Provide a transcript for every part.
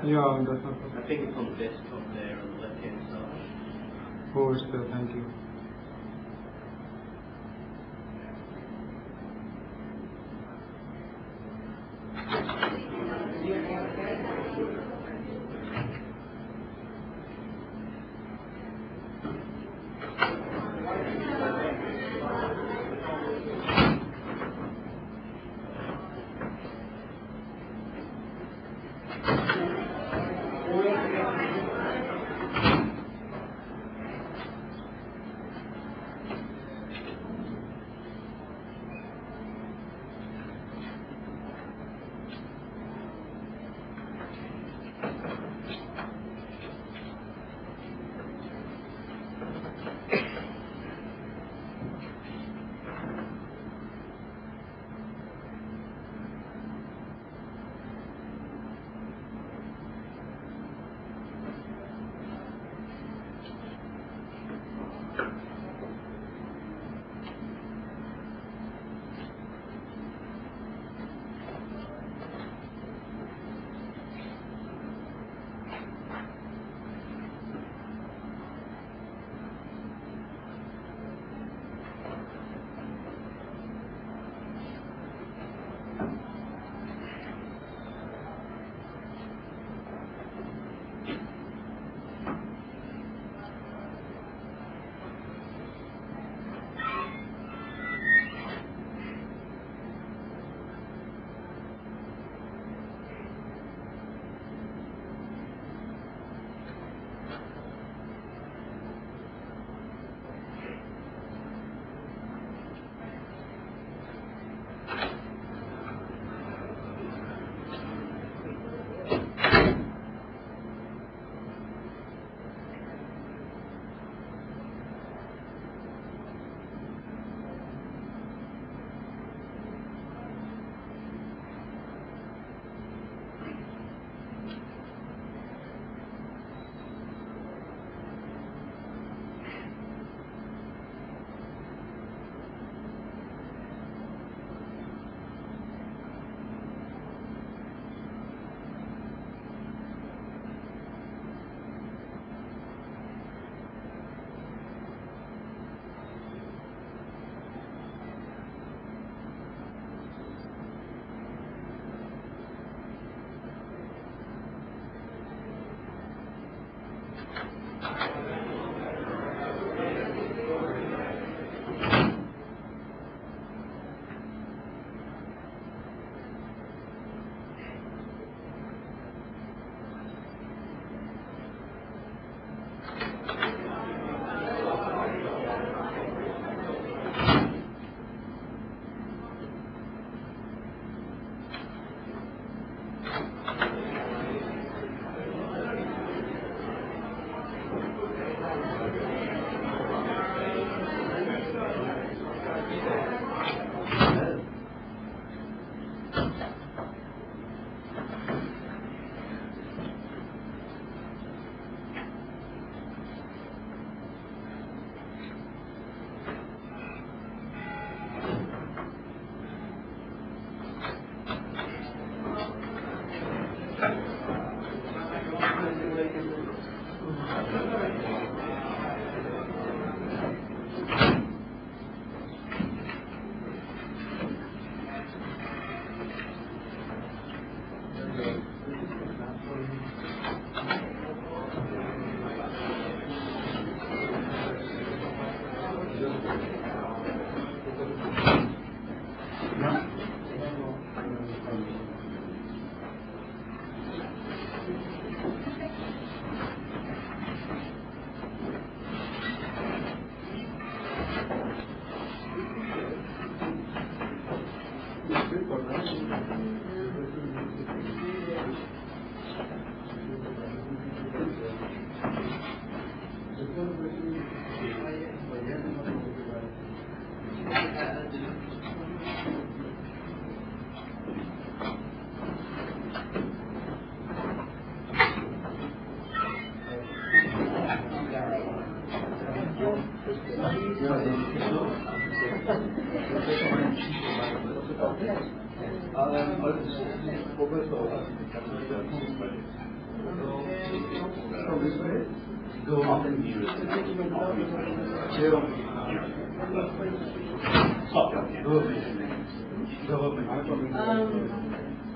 Yeah, that's not. I think it's on the desktop there on the left hand side. Oh, it's there, thank you.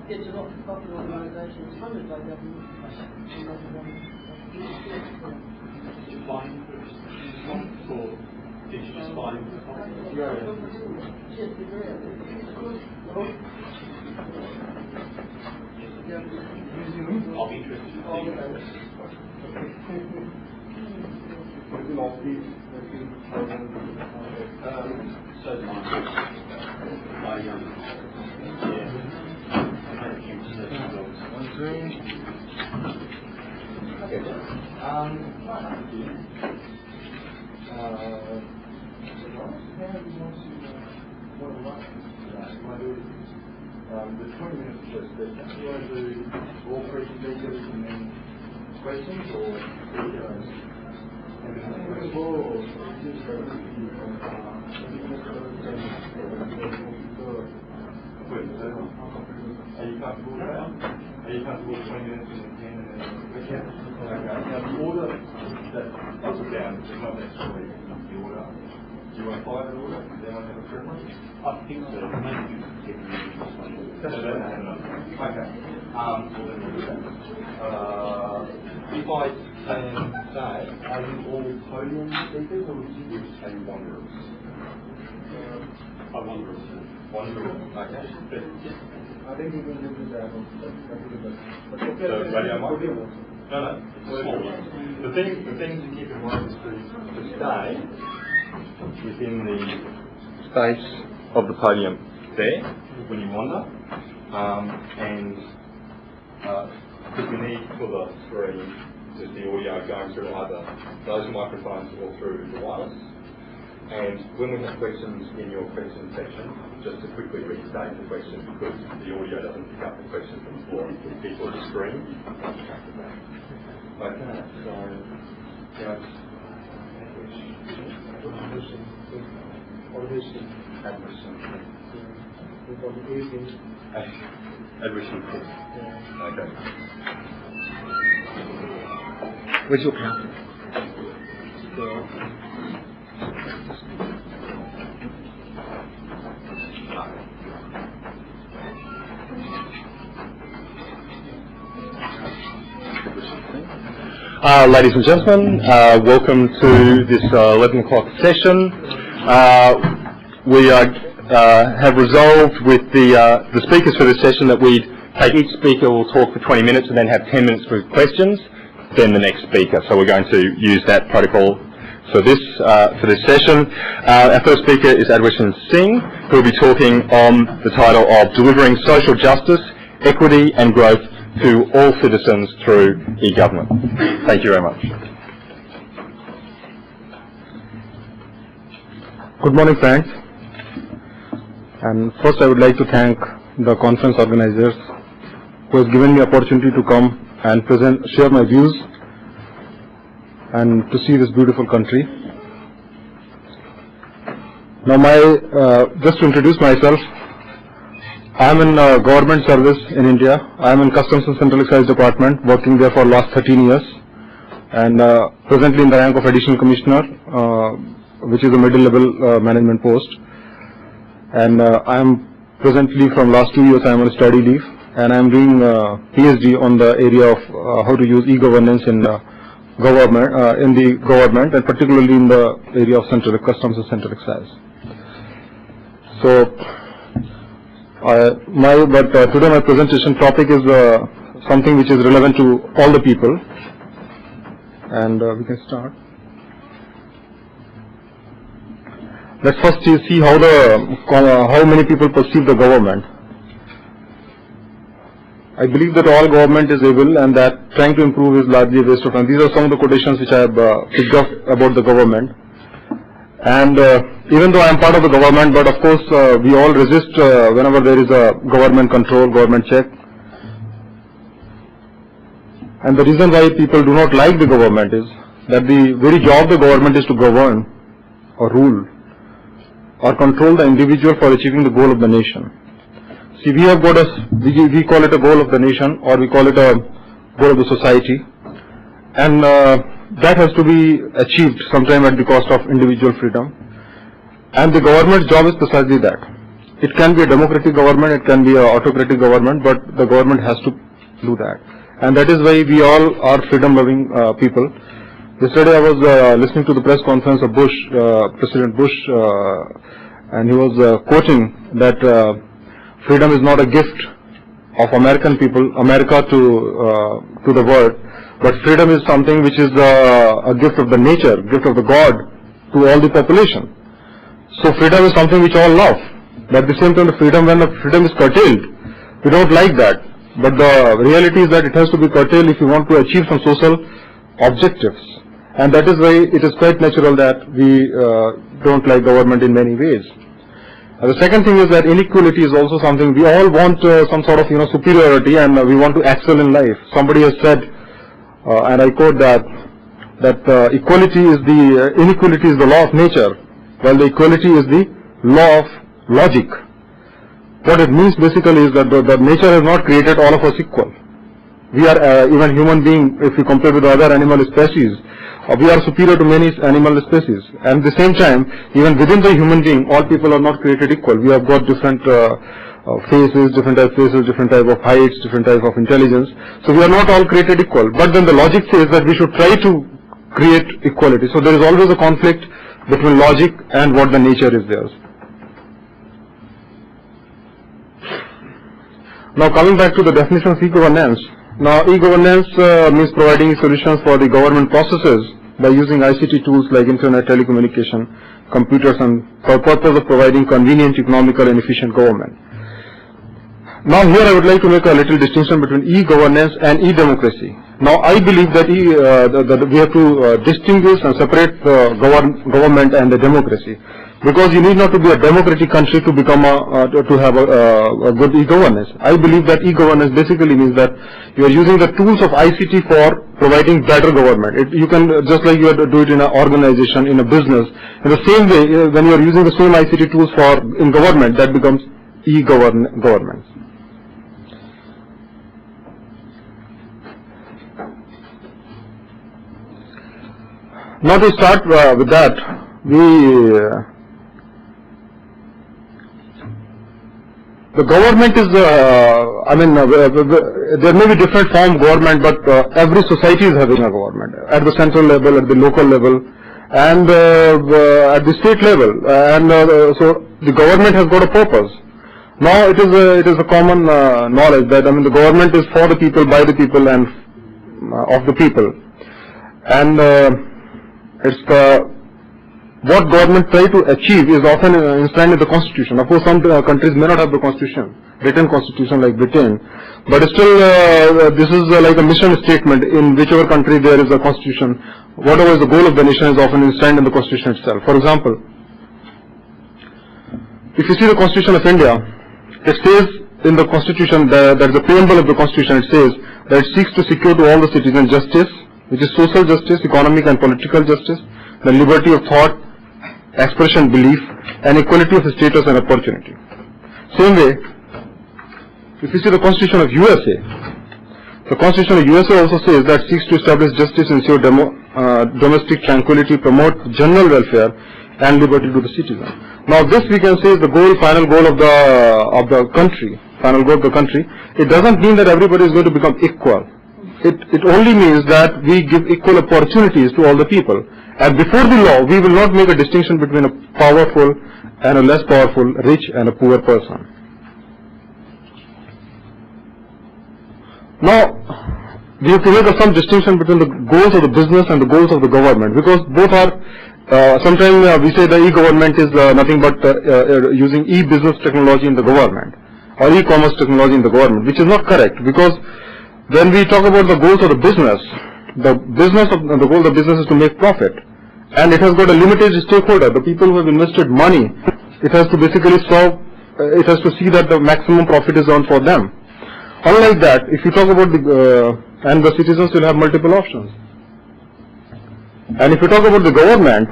It's a not-for-profit organisation funded by government. I'll be interested to so the 20 minutes is just this. Do you want to do all presentations and then questions or videos? Are you comfortable with that? Are you comfortable with 20 minutes and then 10 and then okay. Now the order that up or down is not necessarily the order. Do you want to follow the order? Do you want to have a preference? I think so. Maybe Okay. Well, then we'll do that. If I can say, are you all podium speakers or would you say wanderers? I wonder. Wanderers. Okay. I think you can do that. So, radio mic? No. The thing to keep in mind is to stay within the space of the podium there when you wander, and because we need for the screen just the audio going through either those microphones or through the wireless. And when we have questions in your question section, just to quickly restate the question because the audio doesn't pick up the question from the floor, it's people the screen. Okay, so yeah. Admission. Okay. Where's your pen? Ladies and gentlemen, welcome to this 11 o'clock session. We have resolved with the speakers for this session that we'd take each speaker will talk for 20 minutes and then have 10 minutes for questions, then the next speaker. So we're going to use that protocol for this session. Our first speaker is Singh, who will be talking on the title of Delivering Social Justice, Equity and Growth to all citizens through e-government. Thank you very much. Good morning, friends. And first I would like to thank the conference organizers who has given me the opportunity to come and share my views and to see this beautiful country. Now just to introduce myself, I am in government service in India. I am in Customs and Central Excise Department, working there for the last 13 years. and presently in the rank of Additional Commissioner, which is a middle-level management post. And I am presently, from last 2 years, I am on study leave, and I am doing PhD on the area of how to use e-governance in government, and particularly in the area of central customs and central excise. So, today my presentation topic is something which is relevant to all the people, and we can start. Let's first see how many people perceive the government. I believe that all government is evil and that trying to improve is largely a waste of time. These are some of the quotations which I have picked up about the government. And even though I am part of the government, but of course we all resist whenever there is a government control, government check. And the reason why people do not like the government is that the very job of the government is to govern or rule or control the individual for achieving the goal of the nation. See, we have got we call it a goal of the nation, or we call it a goal of the society, and that has to be achieved sometime at the cost of individual freedom. And the government's job is precisely that. It can be a democratic government, it can be an autocratic government, but the government has to do that. And that is why we all are freedom-loving people. Yesterday I was listening to the press conference of President Bush, and he was quoting that freedom is not a gift of America to the world, but freedom is something which is a gift of the nature, gift of the God to all the population. So freedom is something which all love. But at the same time, when the freedom is curtailed, we don't like that. But the reality is that it has to be curtailed if you want to achieve some social objectives. And that is why it is quite natural that we don't like government in many ways. And the second thing is that inequality is also something we all want some sort of superiority, and we want to excel in life. Somebody has said, and I quote that inequality is the law of nature, while the equality is the law of logic. What it means basically is that the nature has not created all of us equal. We are even human being, if we compare with other animal species, we are superior to many animal species. And at the same time, even within the human being, all people are not created equal. We have got different faces, different type of heights, different type of intelligence. So we are not all created equal. But then the logic says that we should try to create equality. So there is always a conflict between logic and what the nature is there. Now coming back to the definition of e-governance. Now e-governance means providing solutions for the government processes by using ICT tools like internet, telecommunication, computers, and for purpose of providing convenient, economical and efficient government. Now here I would like to make a little distinction between e-governance and e-democracy. Now I believe that we have to distinguish and separate the government and the democracy. Because you need not to be a democratic country to become to have a good e-governance. I believe that e-governance basically means that you are using the tools of ICT for providing better government. You can, just like you have to do it in an organization, in a business. In the same way, when you are using the same ICT tools in government, that becomes e-governance. Now to start with that, the government is, there may be different form of government, but every society is having a government at the central level, at the local level, and at the state level. And so the government has got a purpose. Now it is a common knowledge that the government is for the people, by the people, and of the people. And what government try to achieve is often enshrined in the constitution. Of course, some countries may not have the constitution, written constitution like Britain, but still this is like a mission statement. In whichever country there is a constitution, whatever is the goal of the nation is often enshrined in the constitution itself. For example, if you see the Constitution of India, it says in the constitution, that is the preamble of the constitution, it says that it seeks to secure to all the citizens justice, which is social justice, economic and political justice, the liberty of thought, expression, belief, and equality of status and opportunity. Same way, if you see the Constitution of USA, The Constitution of USA also says that seeks to establish justice, ensure domestic tranquility, promote general welfare and liberty to the citizen. Now this we can say is the goal, final goal of the country, final goal of the country. It doesn't mean that everybody is going to become equal. It only means that we give equal opportunities to all the people. And before the law, we will not make a distinction between a powerful and a less powerful, rich and a poor person. Now, we have to make some distinction between the goals of the business and the goals of the government, because both are, sometimes we say the e-government is nothing but using e-business technology in the government, or e-commerce technology in the government, which is not correct, because when we talk about the goals of the goal of the business is to make profit, and it has got a limited stakeholder, the people who have invested money. It has to basically it has to see that the maximum profit is earned for them. Unlike that, if you talk about and the citizens will have multiple options. And if you talk about the government,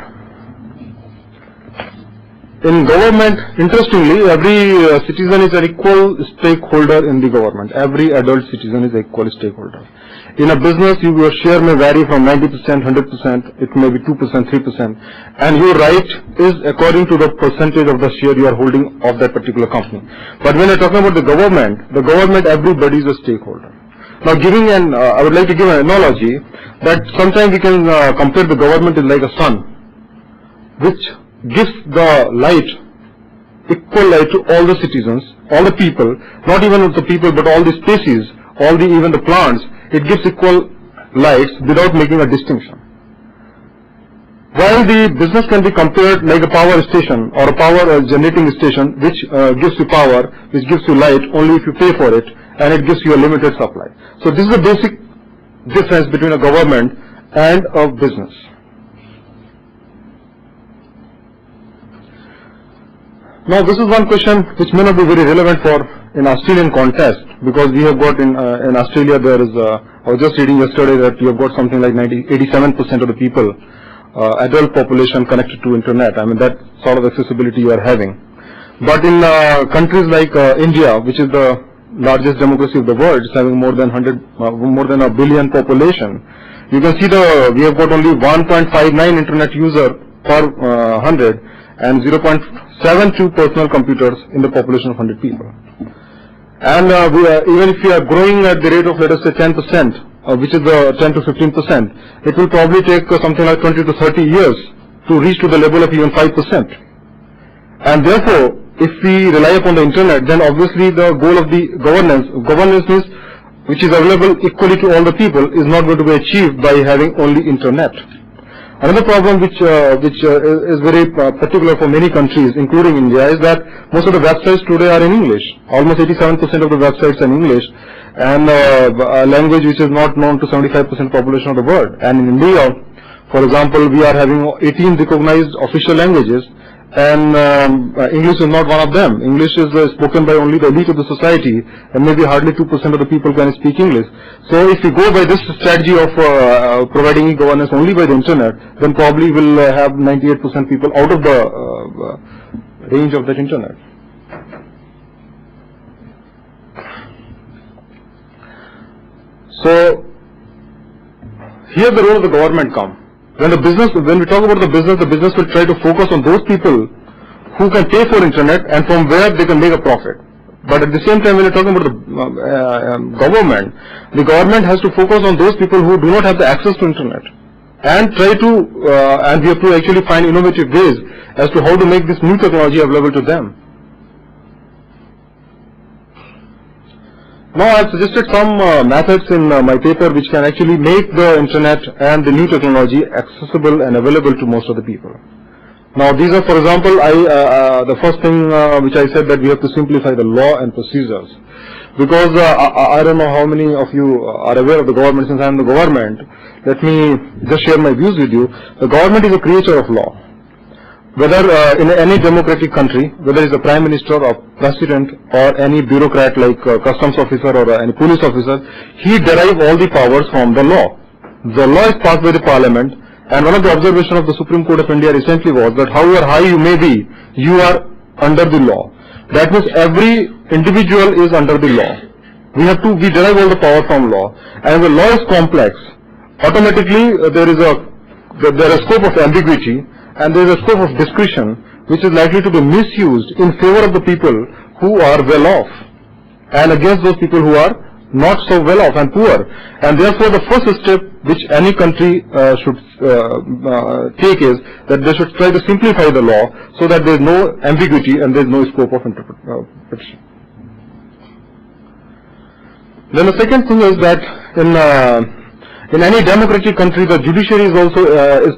in government, interestingly, every citizen is an equal stakeholder in the government. Every adult citizen is an equal stakeholder. In a business, your share may vary from 90%, 100%, it may be 2%, 3%, and your right is according to the percentage of the share you are holding of that particular company. But when you're talking about the government, everybody is a stakeholder. Now, I would like to give an analogy that sometimes we can compare the government is like a sun, which gives the light, equal light to all the citizens, all the people, not even the people, but all the species, even the plants. It gives equal lights without making a distinction. While the business can be compared like a power station or a power generating station, which gives you power, which gives you light only if you pay for it, and it gives you a limited supply. So this is the basic difference between a government and a business. Now this is one question which may not be very relevant for in Australian context, because we have got in Australia there is, I was just reading yesterday that you have got something like 87% of the people, adult population connected to internet. I mean that sort of accessibility you are having. But in countries like India, which is the largest democracy of the world, it's having more than a billion population. You can see we have got only 1.59 internet user per 100 and 0.72 personal computers in the population of 100 people. And even if we are growing at the rate of, let us say, 10%, which is 10 to 15%, it will probably take something like 20 to 30 years to reach to the level of even 5%. And therefore, if we rely upon the internet, then obviously the goal of the governance means, which is available equally to all the people, is not going to be achieved by having only internet. Another problem which is very particular for many countries, including India, is that most of the websites today are in English. Almost 87% of the websites are in English, and a language which is not known to 75% population of the world. And in India, for example, we are having 18 recognized official languages, and English is not one of them. English is spoken by only the elite of the society, and maybe hardly 2% of the people can speak English. So if we go by this strategy of providing e-governance only by the internet, then probably we'll have 98% people out of the range of that internet. So here the role of the government comes. When we talk about the business will try to focus on those people who can pay for internet and from where they can make a profit. But at the same time, when you're talking about the government has to focus on those people who do not have the access to internet, and try to, and we have to actually find innovative ways as to how to make this new technology available to them. Now I have suggested some methods in my paper which can actually make the internet and the new technology accessible and available to most of the people. Now these are, for example, the first thing which I said, that we have to simplify the law and procedures. Because I don't know how many of you are aware of the government. Since I am the government, let me just share my views with you. The government is a creature of law. Whether in any democratic country, whether it's a prime minister or president or any bureaucrat like customs officer or any police officer, he derives all the powers from the law. The law is passed by the parliament, and one of the observations of the Supreme Court of India recently was that however high you may be, you are under the law. That means every individual is under the law. We derive all the power from law, and the law is complex. Automatically, there is a scope of ambiguity, and there is a scope of discretion, which is likely to be misused in favor of the people who are well off, and against those people who are not so well off and poor. And therefore, the first step which any country should take is that they should try to simplify the law so that there is no ambiguity and there is no scope of interpretation. Then the second thing is that in any democratic country, the judiciary is also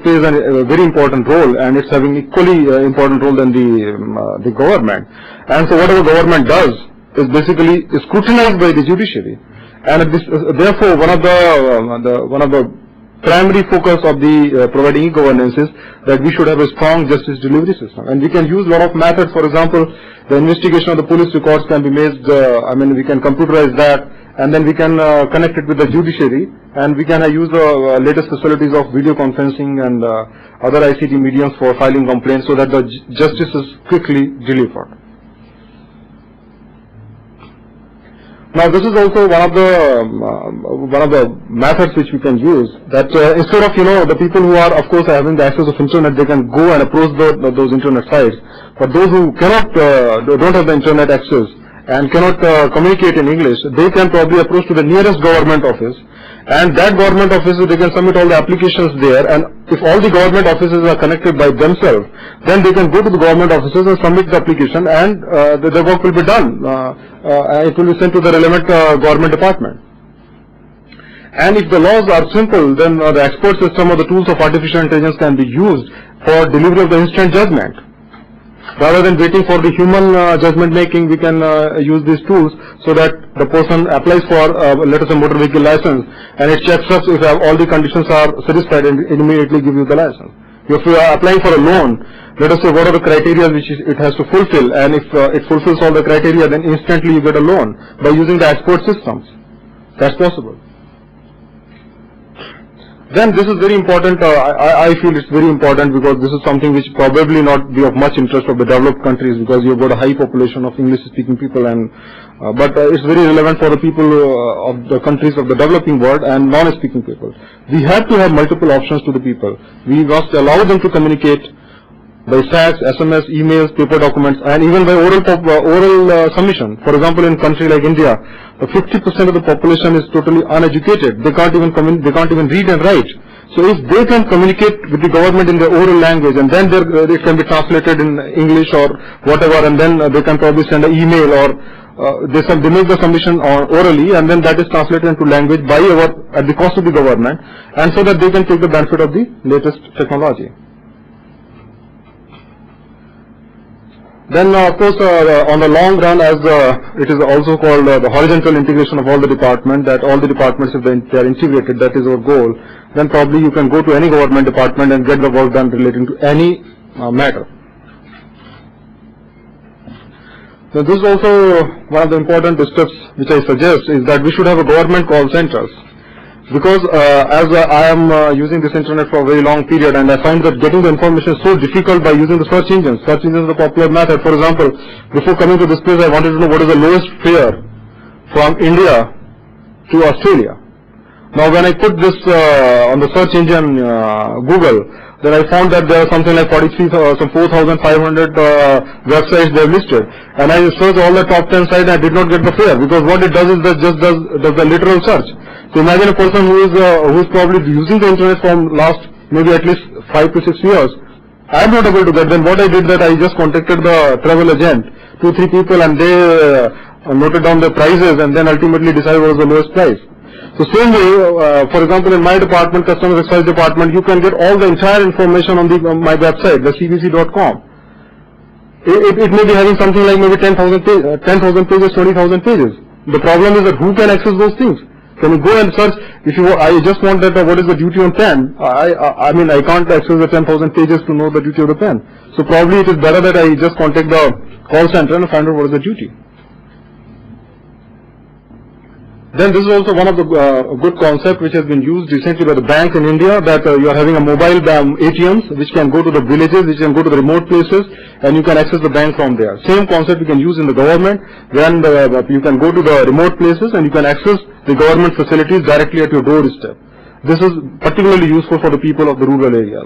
plays a very important role, and it's having equally important role than the government. And so whatever government does is basically scrutinized by the judiciary, and therefore one of the primary focus of the providing e-governance is that we should have a strong justice delivery system, and we can use a lot of methods. For example, the investigation of the police records can be made. We can computerize that, and then we can connect it with the judiciary, and we can use the latest facilities of video conferencing and other ICT mediums for filing complaints, so that the justice is quickly delivered. Now, this is also one of the methods which we can use. That instead of the people who are of course having the access of internet, they can go and approach those internet sites. But those who cannot don't have the internet access and cannot communicate in English, they can probably approach to the nearest government office, and that government office, they can submit all the applications there. And if all the government offices are connected by themselves, then they can go to the government offices and submit the application, and the work will be done. It will be sent to the relevant government department. And if the laws are simple, then the expert system or the tools of artificial intelligence can be used for delivery of the instant judgment. Rather than waiting for the human judgment making, we can use these tools so that the person applies for, let us say, motor vehicle license, and it checks us if all the conditions are satisfied, and immediately give you the license. If you are applying for a loan, let us say what are the criteria which it has to fulfill, and if it fulfills all the criteria, then instantly you get a loan by using the export systems. That's possible. Then this is very important. I feel it's very important because this is something which probably not be of much interest of the developed countries, because you've got a high population of English-speaking people, and but it's very relevant for the people of the countries of the developing world and non-speaking people. We have to have multiple options to the people. We must allow them to communicate by fax, SMS, emails, paper documents, and even by oral submission. For example, in a country like India, 50% of the population is totally uneducated. They can't even read and write. So if they can communicate with the government in their oral language, and then it can be translated in English or whatever, and then they can probably send an email, or they make the submission orally, and then that is translated into language at the cost of the government, and so that they can take the benefit of the latest technology. Then, of course, on the long run, as it is also called the horizontal integration of all the departments, that all the departments, if they are integrated, that is our goal, then probably you can go to any government department and get the work done relating to any matter. So this is also one of the important steps which I suggest, is that we should have a government call centers. Because as I am using this internet for a very long period, and I find that getting the information is so difficult by using the search engines. Search engines is a popular method. For example, before coming to this place, I wanted to know what is the lowest fare from India to Australia. Now when I put this on the search engine Google, then I found that there are something like 4,500 websites they have listed. And I searched all the top 10 sites and I did not get the fare, because what it does is that just does the literal search. So imagine a person who is probably using the internet from last maybe at least 5 to 6 years. I am not able to get. Then what I did, that I just contacted the travel agent, 2-3 people, and they noted down the prices, and then ultimately decided what was the lowest price. So same way, for example, in my department, customer success department, you can get all the entire information on my website, the cbc.com. It may be having something like maybe 10,000 pages, 20,000 pages. The problem is that who can access those things? Can you go and search? I just want that what is the duty on pen. I mean, I can't access the 10,000 pages to know the duty of the pen. So probably it is better that I just contact the call center and find out what is the duty. Then this is also one of the good concept which has been used recently by the banks in India, that you are having a mobile ATMs which can go to the villages, which can go to the remote places, and you can access the bank from there. Same concept you can use in the government, when you can go to the remote places and you can access the government facilities directly at your doorstep. This is particularly useful for the people of the rural areas.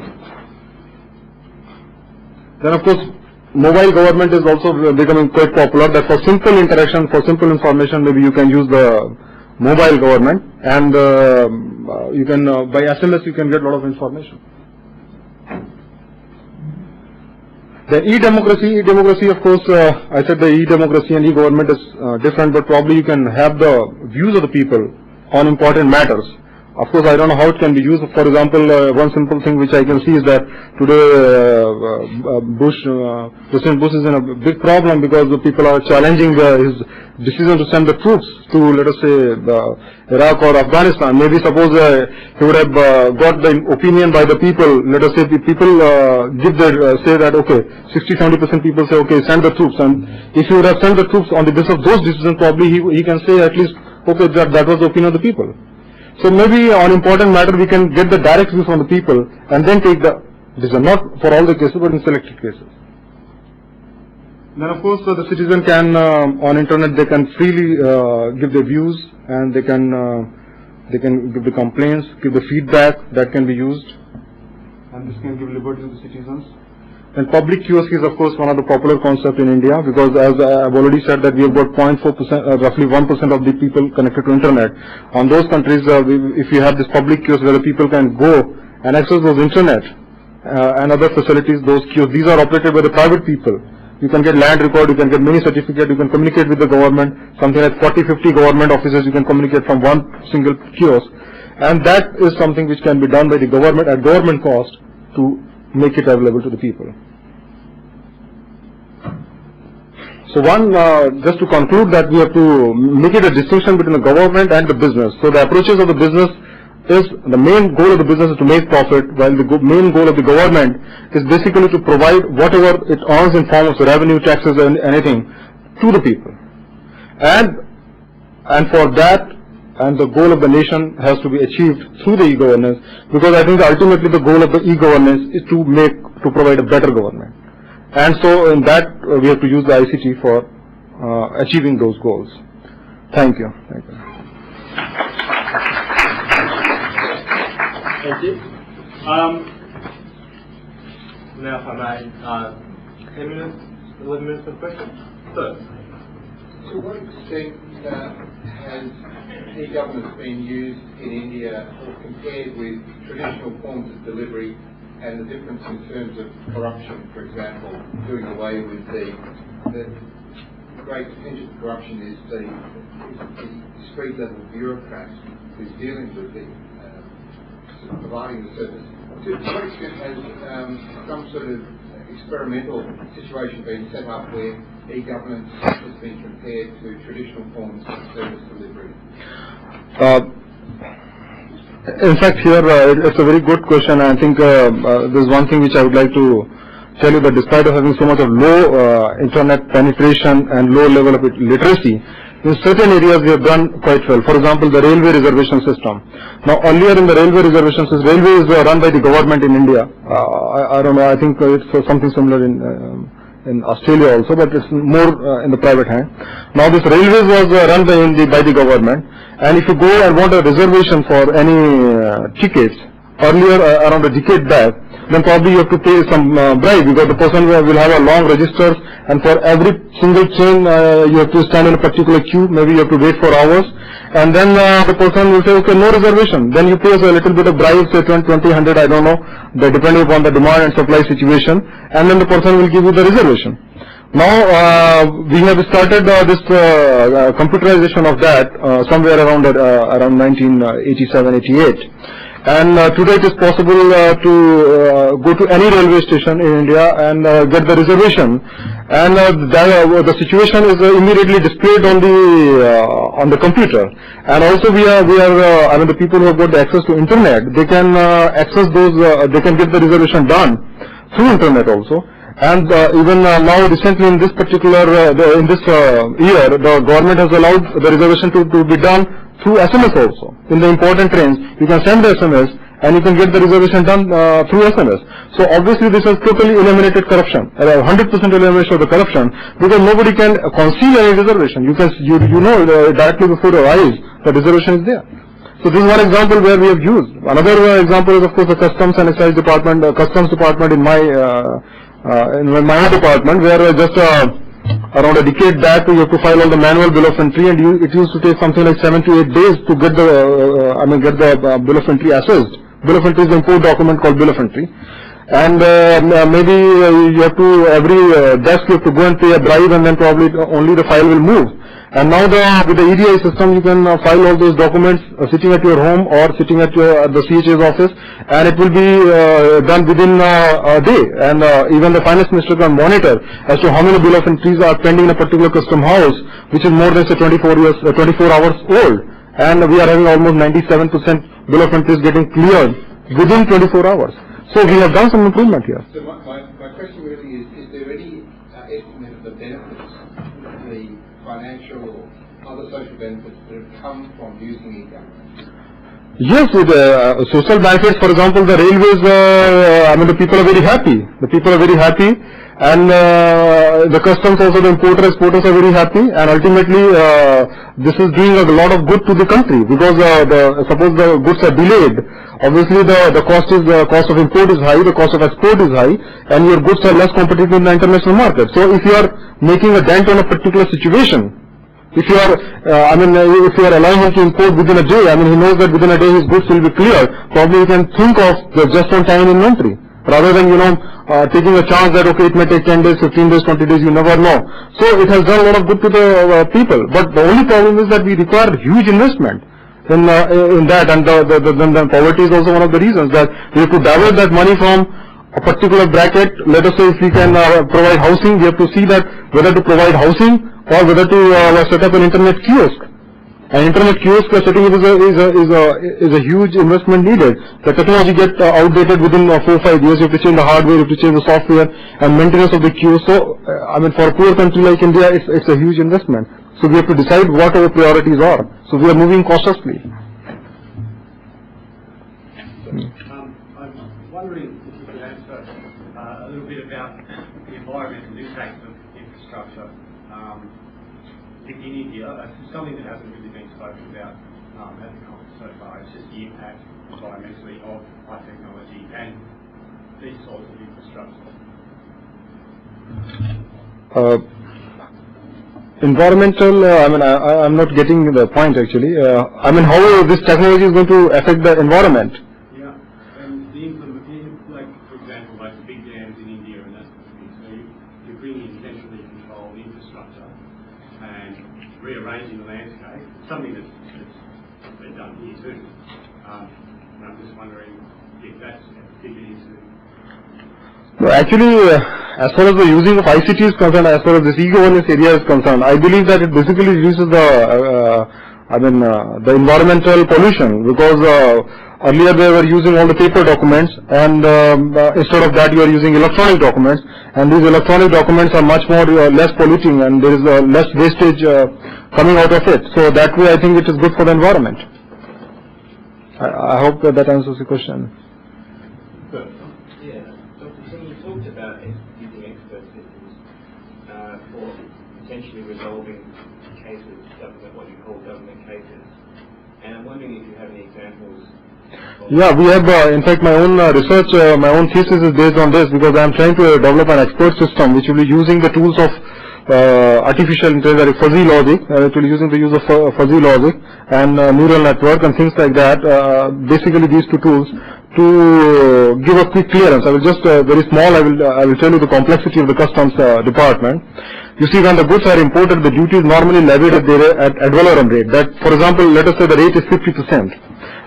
Then of course, mobile government is also becoming quite popular, that for simple interaction, for simple information, maybe you can use the mobile government, and you can, by SMS you can get a lot of information. The e-democracy of course, I said the e-democracy and e-government is different, but probably you can have the views of the people on important matters. Of course, I don't know how it can be used. For example, one simple thing which I can see is that today President Bush is in a big problem because the people are challenging his decision to send the troops to, let us say, Iraq or Afghanistan. Maybe suppose he would have got the opinion by the people. Let us say the people give their say that okay, 60-70% people say okay, send the troops, and if he would have sent the troops on the basis of those decisions, probably he can say at least okay, that was the opinion of the people. So maybe on important matter we can get the direct view from the people and then take the decision, not for all the cases but in selected cases. Then of course the citizen can on internet they can freely give their views, and they can give the complaints, give the feedback that can be used, and this can give liberty to the citizens. And public kiosk is of course one of the popular concepts in India, because as I've already said that we have got 0.4%, roughly 1% of the people connected to internet. On those countries, if you have this public kiosk where the people can go and access those internet and other facilities, those kiosks, these are operated by the private people. You can get land record, you can get mini certificate, you can communicate with the government, something like 40-50 government offices you can communicate from one single kiosk. And that is something which can be done by the government at government cost to make it available to the people. So one, just to conclude that we have to make it a distinction between the government and the business. So the approaches of the business is, the main goal of the business is to make profit, while the main goal of the government is basically to provide whatever it earns in form of revenue, taxes and anything to the people. And for that, and the goal of the nation has to be achieved through the e-governance, because I think ultimately the goal of the e-governance is to provide a better government. And so in that we have to use the ICT for achieving those goals. Thank you. Thank you. Thank you. Now if I may, 10 minutes, 11 minutes for questions. So, to what extent has e-governance been used in India or compared with traditional forms of delivery, and the difference in terms of corruption, for example, doing away with the great potential for corruption is the street level bureaucrat who's dealing with the providing the service. To what extent has some sort of experimental situation been set up where e-governance has been compared to traditional forms of service delivery? In fact, here it's a very good question. I think there's one thing which I would like to tell you, that despite of having so much of low internet penetration and low level of literacy, in certain areas we have done quite well. For example, the railway reservation system. Now, earlier in the railway reservation system, railways were run by the government in India. I don't know. I think it's something similar in Australia also, but it's more in the private hand. Now, this railways was run by the government. And if you go and want a reservation for any tickets, earlier around a decade back, then probably you have to pay some bribe, because the person will have a long register, and for every single train you have to stand in a particular queue. Maybe you have to wait for hours, and then the person will say, okay, no reservation. Then you pay us a little bit of bribe, say 20, 100, I don't know, depending upon the demand and supply situation, and then the person will give you the reservation. Now we have started this computerization of that somewhere around 1987-88. And today it is possible to go to any railway station in India and get the reservation, and the situation is immediately displayed on the computer. And also we are I mean, the people who have got the access to internet, they can access those, they can get the reservation done through internet also. And even now, recently in this particular year, the government has allowed the reservation to be done through SMS also. In the important trains, you can send the SMS and you can get the reservation done through SMS. So obviously this has totally eliminated corruption, 100% elimination of the corruption, because nobody can conceal any reservation. You know directly before your eyes the reservation is there. So this is one example where we have used. Another example is of course the Customs and Excise Department, Customs Department in my department, where just around a decade back you have to file all the manual bill of entry, and it used to take something like 7 to 8 days to get the bill of entry assessed. Bill of entry is the import document called bill of entry, and maybe you have to every desk you have to go and pay a bribe, and then probably only the file will move. And now with the EDI system you can file all those documents sitting at your home or sitting at the CHA's office, and it will be done within a day, and even the finance minister can monitor as to how many bill of entries are pending in a particular custom house, which is more than say 24 hours old, and we are having almost 97% bill of entries getting cleared within 24 hours. So we have done some improvement here. So my question really is there any estimate of the benefits, the financial or other social benefits that have come from using e-government? Yes, with social benefits, for example, the railways, the people are very happy. The people are very happy, and the customs also, the exporters are very happy, and ultimately this is doing a lot of good to the country, because suppose the goods are delayed, obviously the cost of import is high, the cost of export is high, and your goods are less competitive in the international market. So if you are making a dent on a particular situation, if you are, if you are allowing him to import within a day, he knows that within a day his goods will be cleared, probably you can think of the just-on-time inventory, rather than, taking a chance that, okay, it may take 10 days, 15 days, 20 days, you never know. So it has done a lot of good to the people. But the only problem is that we require huge investment in that, and the poverty is also one of the reasons that we have to divert that money from a particular bracket. Let us say if we can provide housing, we have to see that whether to provide housing or whether to set up an internet kiosk. An internet kiosk setting up is a huge investment needed. The technology gets outdated within 4 or 5 years. You have to change the hardware, you have to change the software, and maintenance of the kiosk. So, for a poor country like India, it's a huge investment. So we have to decide what our priorities are. So we are moving cautiously. I'm wondering if you could answer a little bit about the environmental impact of infrastructure in India. It's something that hasn't really been spoken about at the conference so far. It's just the impact environmentally of high technology and these sorts of infrastructure. Environmental, I'm not getting the point actually. How this technology is going to affect the environment? Yeah, and like for example, like the big dams in India and that sort of thing. So you're bringing centrally controlled infrastructure and rearranging the landscape, something that's been done here too. And I'm just wondering if that's figured into. No, actually, as far as the using of ICT is concerned, as far as this e-governance area is concerned, I believe that it basically reduces the environmental pollution, because earlier they were using all the paper documents, and instead of that you are using electronic documents, and these electronic documents are much more less polluting, and there is less wastage coming out of it. So that way I think it is good for the environment. I hope that answers the question. You talked about using expert systems for potentially resolving cases, what you call government cases, and I'm wondering if you have any examples. Yeah, we have, in fact, my own research, my own thesis is based on this, because I am trying to develop an expert system which will be using the tools of artificial intelligence, like fuzzy logic. It will be using the use of fuzzy logic and neural network and things like that. Basically, these two tools to give a quick clearance. I will just very small. I will tell you the complexity of the customs department. You see, when the goods are imported, the duty is normally levied at valorem rate. That, for example, let us say the rate is 50%.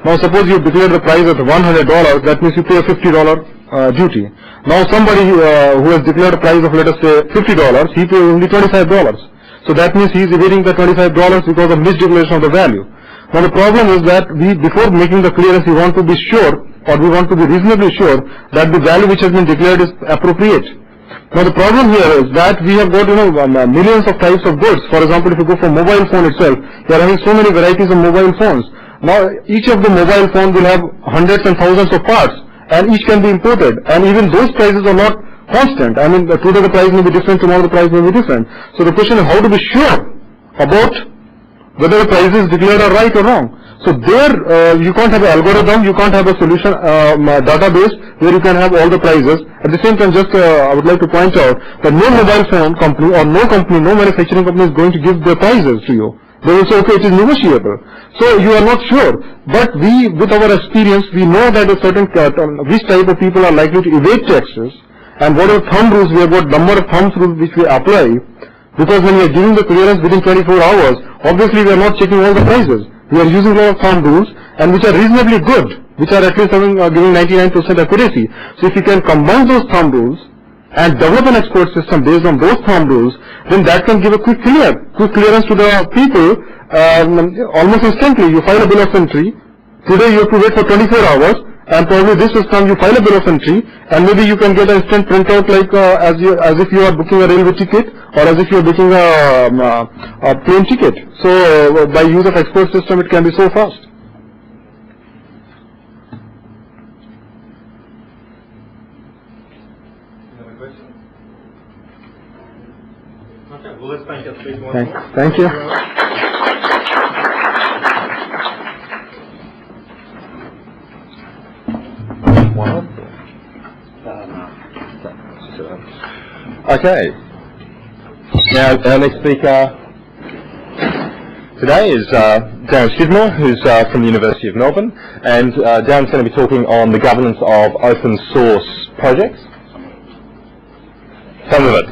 Now, suppose you declare the price at $100. That means you pay a $50 duty. Now, somebody who has declared a price of, let us say, $50, he pays only $25. So that means he is evading the $25 because of misdeclaration of the value. Now, the problem is that before making the clearance, we want to be sure, or we want to be reasonably sure that the value which has been declared is appropriate. Now the problem here is that we have got millions of types of goods. For example, if you go for mobile phone itself, you are having so many varieties of mobile phones. Now each of the mobile phone will have hundreds and thousands of parts, and each can be imported. And even those prices are not constant. I mean, today the price may be different, tomorrow the price may be different. So the question is how to be sure about whether the prices declared are right or wrong. So there you can't have an algorithm, you can't have a solution database where you can have all the prices. At the same time, just I would like to point out that no mobile phone company or no manufacturing company is going to give their prices to you. They will say, okay, it is negotiable. So you are not sure. But we, with our experience, we know that a certain which type of people are likely to evade taxes, and what are thumb rules, we have got number of thumb rules which we apply, because when we are giving the clearance within 24 hours, obviously we are not checking all the prices. We are using a lot of thumb rules, and which are reasonably good, which are at least giving 99% accuracy. So if you can combine those thumb rules and develop an expert system based on those thumb rules, then that can give a quick clearance to the people almost instantly. You file a bill of entry. Today you have to wait for 24 hours, and probably this system you file a bill of entry, and maybe you can get an instant printout like as if you are booking a railway ticket or as if you are booking a plane ticket. So by use of export system, it can be so fast. Another question? Okay, well let's thank our speaker once more. Thank you. Okay. Now our next speaker today is Darren Skidmore, who's from the University of Melbourne, and Darren's going to be talking on the governance of open source projects. Some of it.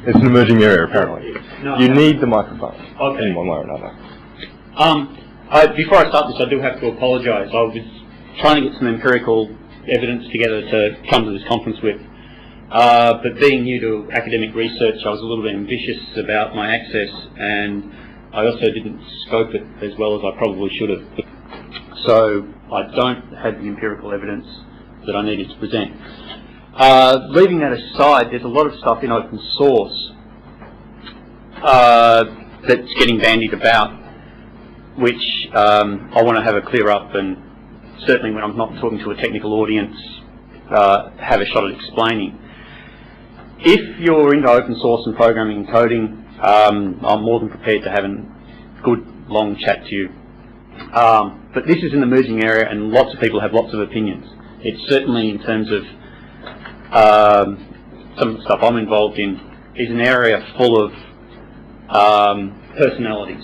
It's an emerging area, apparently. No. You need the microphone Okay. in one way or another. Before I start this, I do have to apologise. I was trying to get some empirical evidence together to come to this conference with. But being new to academic research, I was a little bit ambitious about my access, and I also didn't scope it as well as I probably should have. So I don't have the empirical evidence that I needed to present. Leaving that aside, there's a lot of stuff in open source that's getting bandied about, which I want to have a clear up, and certainly when I'm not talking to a technical audience, have a shot at explaining. If you're into open source and programming and coding, I'm more than prepared to have a good long chat to you. But this is an emerging area, and lots of people have lots of opinions. It's certainly, in terms of some of the stuff I'm involved in, is an area full of personalities.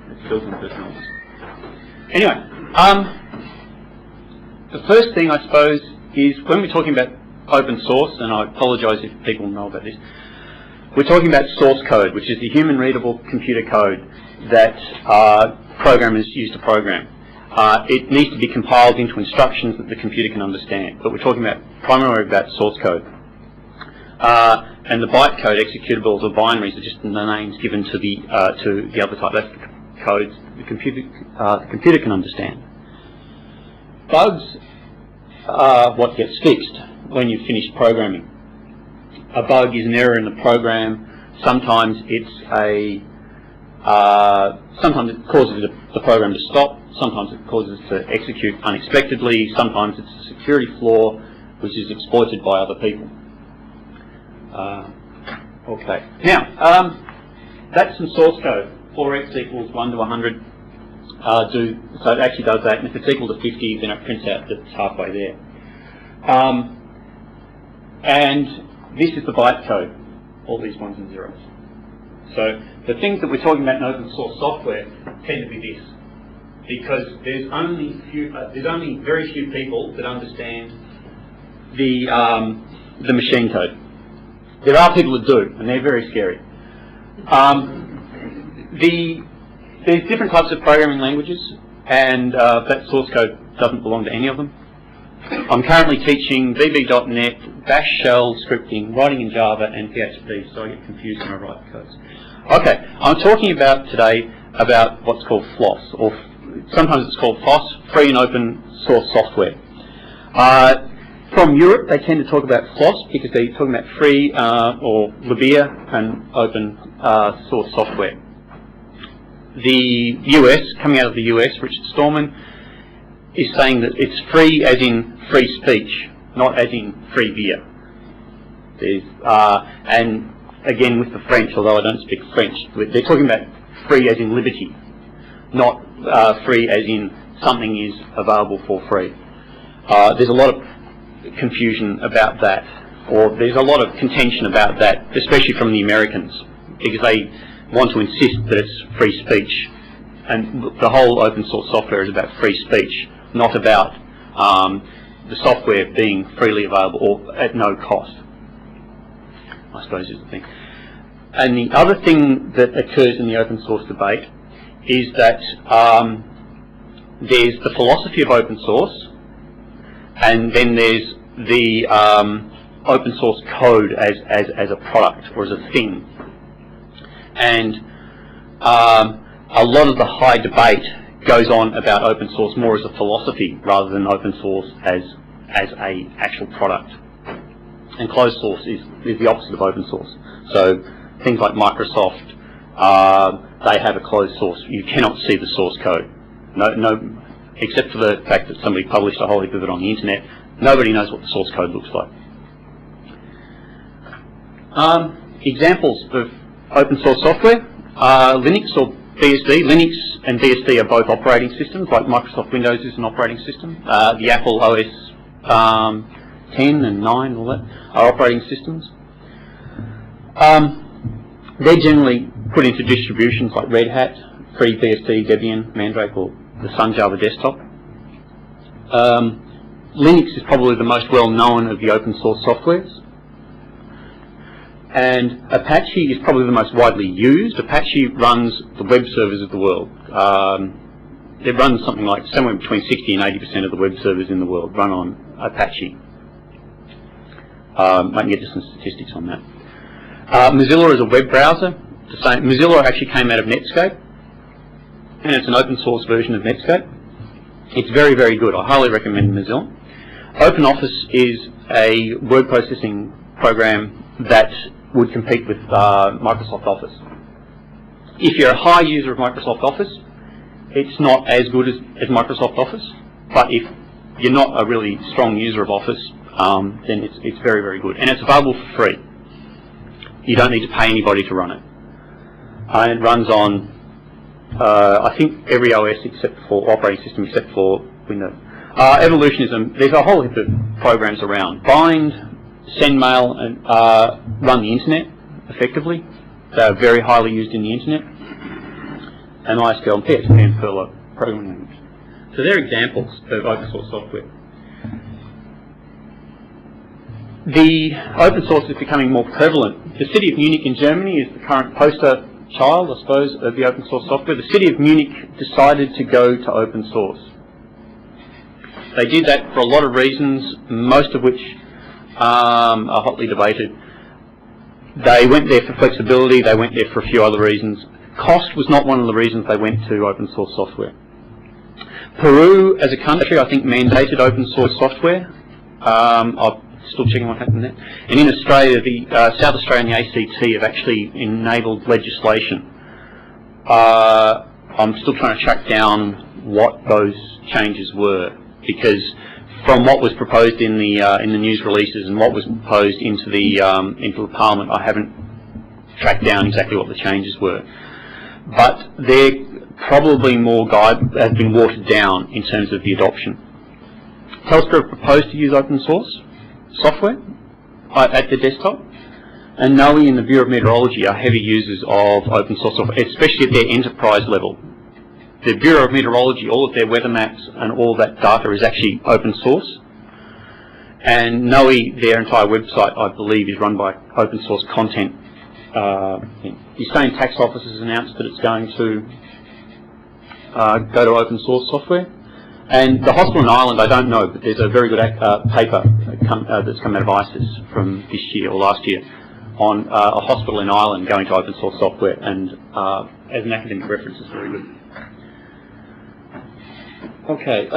It's built on personalities. Anyway, the first thing, I suppose, is when we're talking about open source, and I apologise if people know about this, we're talking about source code, which is the human readable computer code that programmers use to program. It needs to be compiled into instructions that the computer can understand, but we're talking about primarily about source code. And the bytecode executables or binaries are just the names given to the other type. That's the codes the computer can understand. Bugs are what gets fixed when you've finished programming. A bug is an error in the program. Sometimes sometimes it causes the program to stop. Sometimes it causes it to execute unexpectedly. Sometimes it's a security flaw which is exploited by other people. Okay. Now, that's some source code. 4x equals 1 to 100. So it actually does that, and if it's equal to 50, then it prints out that it's halfway there. And this is the bytecode, all these ones and zeros. So the things that we're talking about in open source software tend to be this, because there's only very few people that understand the machine code. There are people that do, and they're very scary. There's different types of programming languages, and that source code doesn't belong to any of them. I'm currently teaching VB.NET, Bash Shell scripting, writing in Java, and PHP, so I get confused when I write the codes. Okay, I'm talking about today about what's called FLOSS, or sometimes it's called FOSS, Free and Open Source Software. From Europe, they tend to talk about FLOSS because they're talking about free or Libya and open source software. The US, coming out of the US, Richard Stallman, is saying that it's free as in free speech, not as in free beer. And again with the French, although I don't speak French, they're talking about free as in liberty, not free as in something is available for free. There's a lot of confusion about that, or there's a lot of contention about that, especially from the Americans, because they want to insist that it's free speech, and the whole open source software is about free speech, not about the software being freely available or at no cost, I suppose is the thing. And the other thing that occurs in the open source debate is that there's the philosophy of open source, and then there's the open source code as a product or as a thing. And a lot of the high debate goes on about open source more as a philosophy rather than open source as a actual product. And closed source is the opposite of open source. So things like Microsoft, they have a closed source. You cannot see the source code. No, except for the fact that somebody published a whole heap of it on the internet. Nobody knows what the source code looks like. Examples of open source software, Linux or BSD. Linux and BSD are both operating systems, like Microsoft Windows is an operating system. The Apple OS 10 and 9, all that, are operating systems. They're generally put into distributions like Red Hat, FreeBSD, Debian, Mandrake, or the Sun Java desktop. Linux is probably the most well-known of the open source softwares. And Apache is probably the most widely used. Apache runs the web servers of the world. It runs something like somewhere between 60 and 80% of the web servers in the world run on Apache. I can get you some statistics on that. Mozilla is a web browser. Mozilla actually came out of Netscape, and it's an open source version of Netscape. It's very, very good. I highly recommend Mozilla. OpenOffice is a word processing program that would compete with Microsoft Office. If you're a high user of Microsoft Office, it's not as good as Microsoft Office, but if you're not a really strong user of Office, then it's very, very good. And it's available for free. You don't need to pay anybody to run it. And it runs on, I think, every OS except for operating system except for Windows. Evolutionism, there's a whole heap of programs around. Bind, SendMail, and run the internet effectively. They're very highly used in the internet. And MySQL and PHP and Perl are programming language. So they're examples of open source software. The open source is becoming more prevalent. The city of Munich in Germany is the current poster child, I suppose, of the open source software. The city of Munich decided to go to open source. They did that for a lot of reasons, most of which are hotly debated. They went there for flexibility, they went there for a few other reasons. Cost was not one of the reasons they went to open source software. Peru, as a country, I think mandated open source software. I'm still checking what happened there. And in Australia, the South Australia and the ACT have actually enabled legislation. I'm still trying to track down what those changes were, because from what was proposed in the news releases and what was proposed into the Parliament, I haven't tracked down exactly what the changes were. But they're probably have been watered down in terms of the adoption. Telstra have proposed to use open source software at the desktop, and NOAA and the Bureau of Meteorology are heavy users of open source software, especially at their enterprise level. The Bureau of Meteorology, all of their weather maps and all that data is actually open source. And NOAA, their entire website, I believe, is run by open source content. The Australian Tax Office has announced that it's going to go to open source software. And the hospital in Ireland, I don't know, but there's a very good paper that's come out of ISIS from this year or last year on a hospital in Ireland going to open source software, and as an academic reference, it's very good. Okay.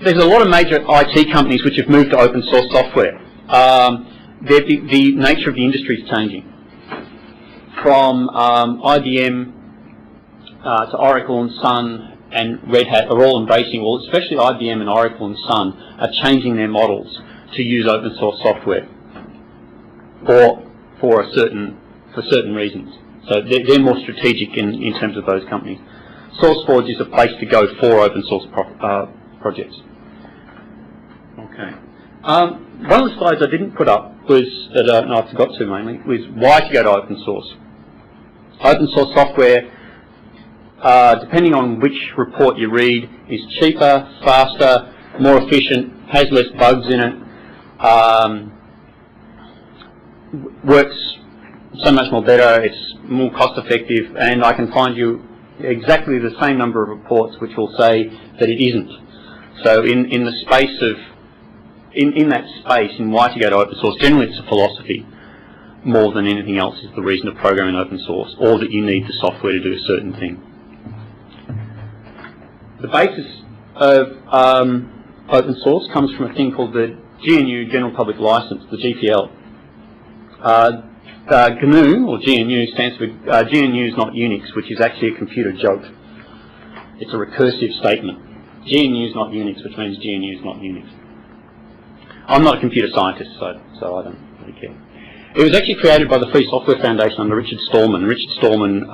there's a lot of major IT companies which have moved to open source software. The nature of the industry is changing. From IBM to Oracle and Sun and Red Hat are all embracing, well, especially IBM and Oracle and Sun are changing their models to use open source software for certain reasons. So they're more strategic in terms of those companies. SourceForge is a place to go for open source projects. Okay. One of the slides I didn't put up was that no, I forgot to mainly was why to go to open source. Open source software, depending on which report you read, is cheaper, faster, more efficient, has less bugs in it, works so much more better, it's more cost effective, and I can find you exactly the same number of reports which will say that it isn't. So in the space of, in that space, in why to go to open source, generally it's a philosophy more than anything else is the reason to program in open source, or that you need the software to do a certain thing. The basis of open source comes from a thing called the GNU General Public License, the GPL. GNU, or GNU, stands for GNU is not Unix, which is actually a computer joke. It's a recursive statement. GNU is not Unix, which means GNU is not Unix. I'm not a computer scientist, so I don't really care. It was actually created by the Free Software Foundation under Richard Stallman. Richard Stallman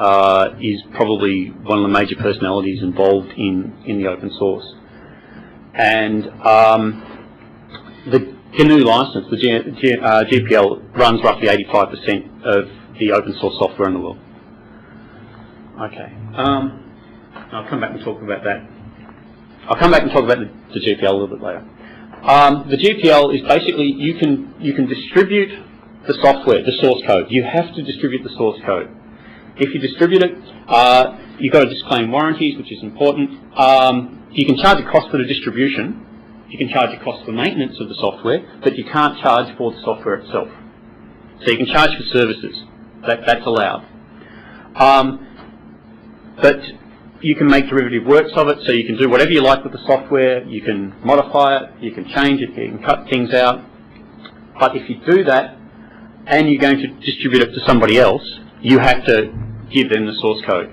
is probably one of the major personalities involved in the open source. And the GNU license, the GPL, runs roughly 85% of the open source software in the world. Okay. I'll come back and talk about that. I'll come back and talk about the GPL a little bit later. The GPL is basically, you can distribute the software, the source code. You have to distribute the source code. If you distribute it, you've got to disclaim warranties, which is important. You can charge a cost for the distribution. You can charge a cost for maintenance of the software, but you can't charge for the software itself. So you can charge for services. That's allowed. But you can make derivative works of it, so you can do whatever you like with the software. You can modify it, you can change it, you can cut things out. But if you do that, and you're going to distribute it to somebody else, you have to give them the source code.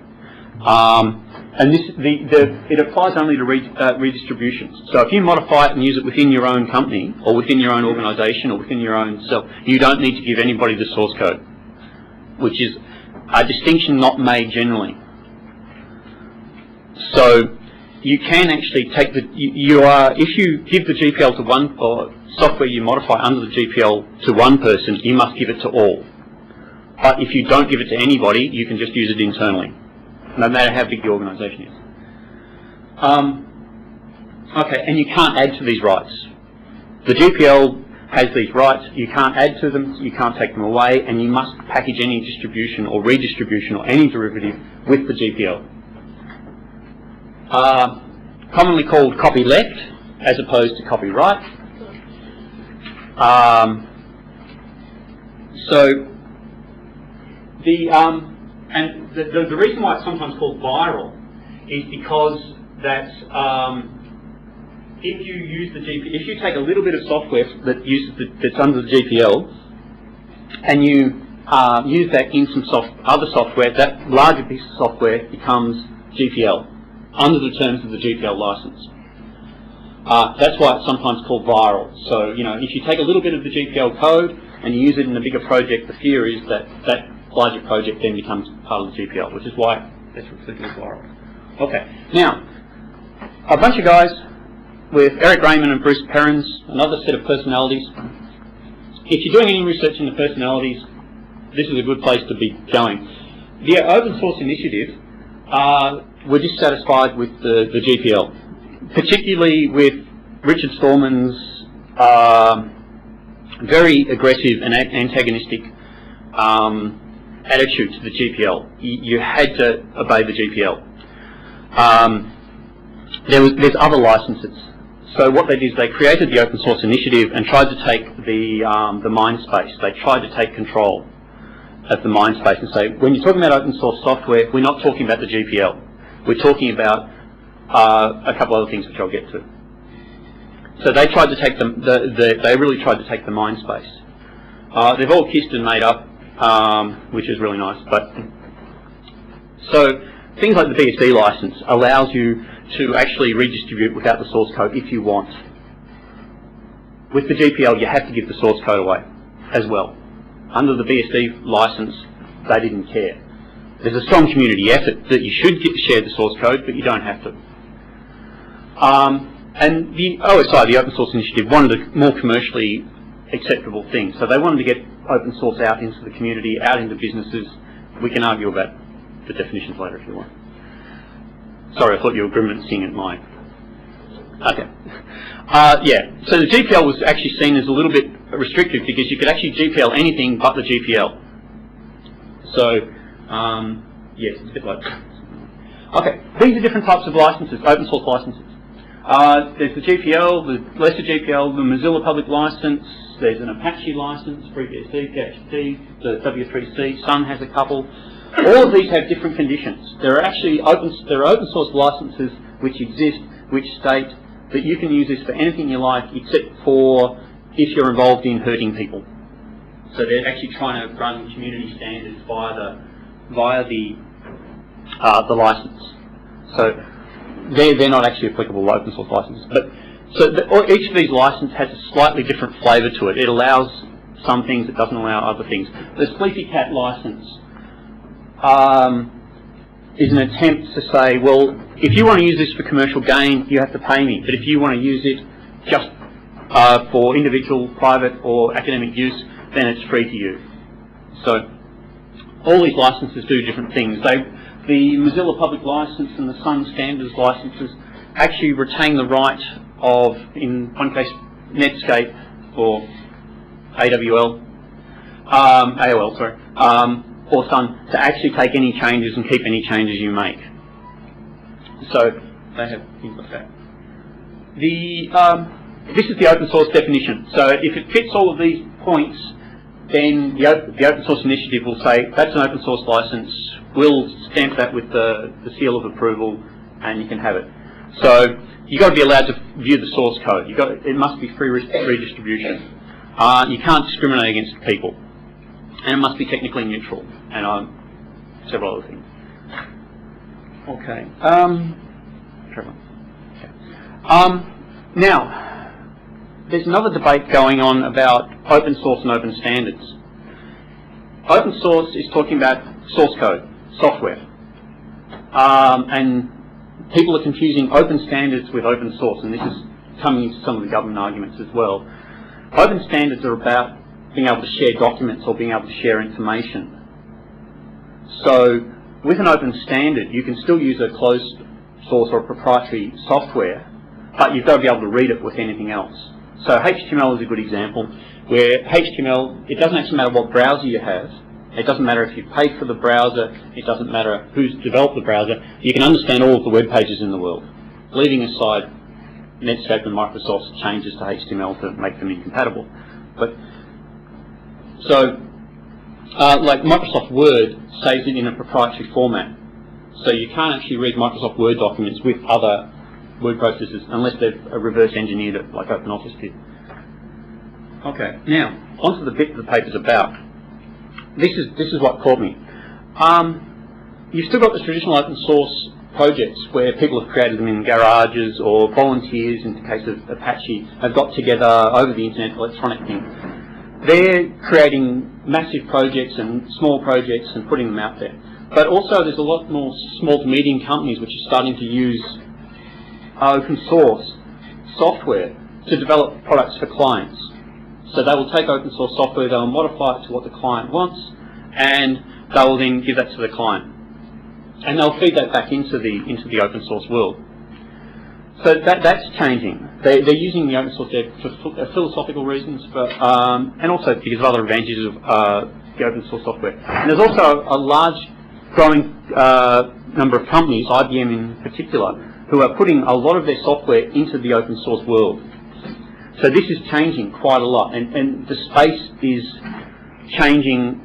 And it applies only to redistributions. So if you modify it and use it within your own company, or within your own organisation, or within your own self, you don't need to give anybody the source code, which is a distinction not made generally. So you can actually take if you give the GPL to one, or software you modify under the GPL to one person, you must give it to all. But if you don't give it to anybody, you can just use it internally, no matter how big the organisation is. Okay, and you can't add to these rights. The GPL has these rights, you can't add to them, you can't take them away, and you must package any distribution or redistribution or any derivative with the GPL. Commonly called copyleft as opposed to copyright. So the reason why it's sometimes called viral is because that if you use the if you take a little bit of software that uses that's under the GPL and you use that in some other software, that larger piece of software becomes GPL under the terms of the GPL license. That's why it's sometimes called viral. So, if you take a little bit of the GPL code and you use it in a bigger project, the fear is that that larger project then becomes part of the GPL, which is why it's referred to as viral. Okay, now, a bunch of guys with Eric Raymond and Bruce Perrins, another set of personalities. If you're doing any research into personalities, this is a good place to be going. The open source initiative were dissatisfied with the GPL, particularly with Richard Stallman's very aggressive and antagonistic attitude to the GPL. You had to obey the GPL. There's other licenses. So what they did is they created the open source initiative and tried to take the mind space. They tried to take control of the mind space and say, when you're talking about open source software, we're not talking about the GPL. We're talking about a couple other things which I'll get to. So they tried to take they really tried to take the mind space. They've all kissed and made up, which is really nice. But so things like the BSD license allows you to actually redistribute without the source code if you want. With the GPL, you have to give the source code away as well. Under the BSD license, they didn't care. There's a strong community effort that you should share the source code, but you don't have to. And the OSI, the Open Source Initiative, wanted a more commercially acceptable thing. So they wanted to get open source out into the community, out into businesses. We can argue about the definitions later if you want. Sorry, I thought you were grimacing at mine. Okay. Yeah, so the GPL was actually seen as a little bit restrictive because you could actually GPL anything but the GPL. So, yes, it's a bit like... Okay, these are different types of licenses, open source licenses. There's the GPL, the lesser GPL, the Mozilla public license, there's an Apache license, FreeBSD, PHP, the W3C, Sun has a couple. All of these have different conditions. There are actually open source licenses which exist, which state that you can use this for anything you like except for if you're involved in hurting people. So they're actually trying to run community standards via the license. So they're not actually applicable open source licenses. But so each of these licenses has a slightly different flavour to it. It allows some things, it doesn't allow other things. The Sleepy Cat license is an attempt to say, well, if you want to use this for commercial gain, you have to pay me. But if you want to use it just for individual, private or academic use, then it's free to you. So all these licenses do different things. The Mozilla public license and the Sun standards licenses actually retain the right of, in one case, Netscape or AOL, or Sun, to actually take any changes and keep any changes you make. So they have things like that. This is the open source definition. So if it fits all of these points, then the Open Source Initiative will say, that's an open source license, we'll stamp that with the seal of approval, and you can have it. So you've got to be allowed to view the source code. It must be free redistribution. You can't discriminate against people. And it must be technically neutral, and several other things. Okay. Now, there's another debate going on about open source and open standards. Open source is talking about source code, software. And people are confusing open standards with open source, and this is coming into some of the government arguments as well. Open standards are about being able to share documents or being able to share information. So with an open standard, you can still use a closed source or proprietary software, but you've got to be able to read it with anything else. So HTML is a good example, where HTML, it doesn't actually matter what browser you have. It doesn't matter if you paid for the browser. It doesn't matter who's developed the browser. You can understand all of the web pages in the world, leaving aside Netscape and Microsoft's changes to HTML to make them incompatible. But so, like Microsoft Word saves it in a proprietary format. So you can't actually read Microsoft Word documents with other word processors unless they've reverse engineered it like OpenOffice did. Okay, now onto the bit the paper's about. This is what caught me. You've still got the traditional open source projects where people have created them in garages, or volunteers, in the case of Apache, have got together over the internet, electronic thing. They're creating massive projects and small projects and putting them out there. But also there's a lot more small to medium companies which are starting to use open source software to develop products for clients. So they will take open source software, they will modify it to what the client wants, and they will then give that to the client. And they'll feed that back into the open source world. So that's changing. They're using the open source there for philosophical reasons, but and also because of other advantages of the open source software. And there's also a large growing number of companies, IBM in particular, who are putting a lot of their software into the open source world. So this is changing quite a lot, and the space is changing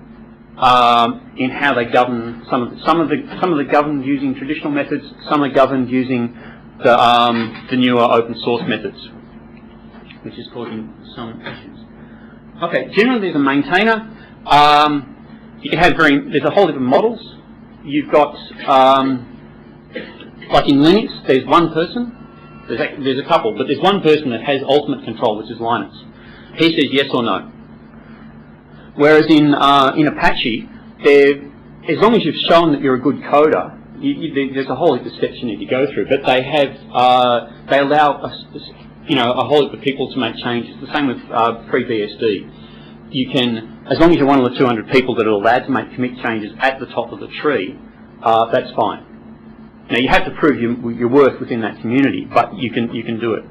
in how they govern. Some of the governed using traditional methods, some are governed using the newer open source methods. which is causing some issues. Okay, generally there's a maintainer. You can have there's a whole different models. You've got, like in Linux, there's one person. There's a couple, but there's one person that has ultimate control, which is Linus. He says yes or no. Whereas in Apache, as long as you've shown that you're a good coder, there's a whole heap of steps you need to go through. But they allow a whole heap of people to make changes. The same with FreeBSD. You can, as long as you're one of the 200 people that are allowed to make commit changes at the top of the tree, that's fine. Now you have to prove your worth within that community, but you can do it.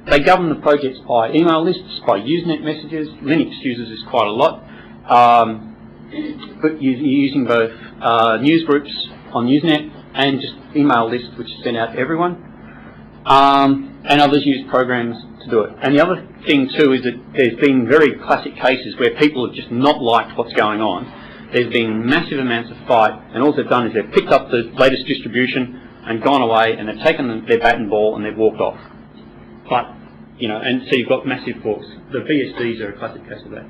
They govern the projects by email lists, by Usenet messages. Linux uses this quite a lot. But you're using both news groups on Usenet and just email lists, which is sent out to everyone. And others use programs to do it. And the other thing too is that there's been very classic cases where people have just not liked what's going on. There's been massive amounts of fight, and all they've done is they've picked up the latest distribution and gone away, and they've taken their bat and ball and they've walked off. But, and so you've got massive forks. The BSDs are a classic case of that.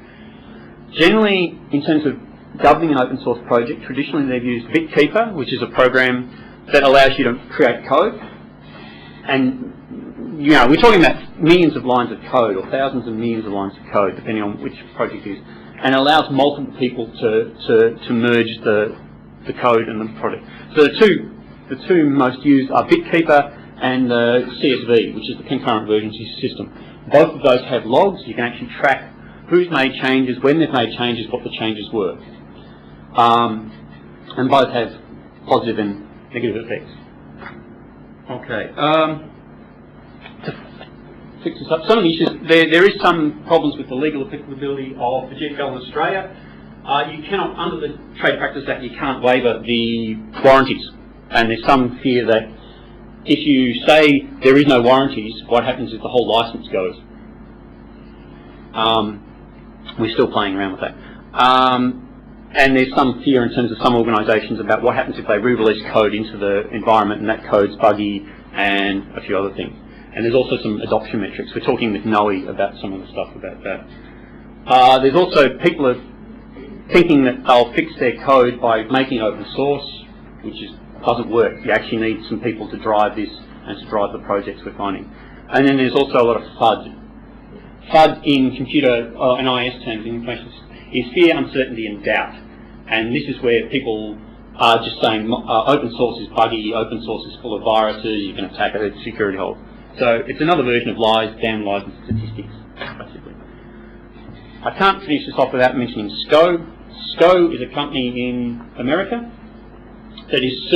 Generally, in terms of governing an open source project, traditionally they've used BitKeeper, which is a program that allows you to create code. And, we're talking about millions of lines of code, or thousands of millions of lines of code, depending on which project it is. And allows multiple people to merge the code and the product. So the two most used are BitKeeper and CSV, which is the concurrent version system. Both of those have logs. You can actually track who's made changes, when they've made changes, what the changes were. And both have positive and negative effects. Okay. To fix this up, some of the issues, there is some problems with the legal applicability of the GPL in Australia. You cannot, under the Trade Practice Act, you can't waiver the warranties. And there's some fear that if you say there is no warranties, what happens is the whole license goes. We're still playing around with that. And there's some fear in terms of some organisations about what happens if they re-release code into the environment and that code's buggy and a few other things. And there's also some adoption metrics. We're talking with Noe about some of the stuff about that. There's also people are thinking that they'll fix their code by making it open source, which doesn't work. You actually need some people to drive this and to drive the projects we're finding. And then there's also a lot of FUD. FUD in computer and IS terms, in information, is fear, uncertainty and doubt. And this is where people are just saying open source is buggy, open source is full of viruses, you can attack it, it's security hole. So it's another version of lies, damn lies and statistics, basically. I can't finish this off without mentioning SCO. SCO is a company in America that is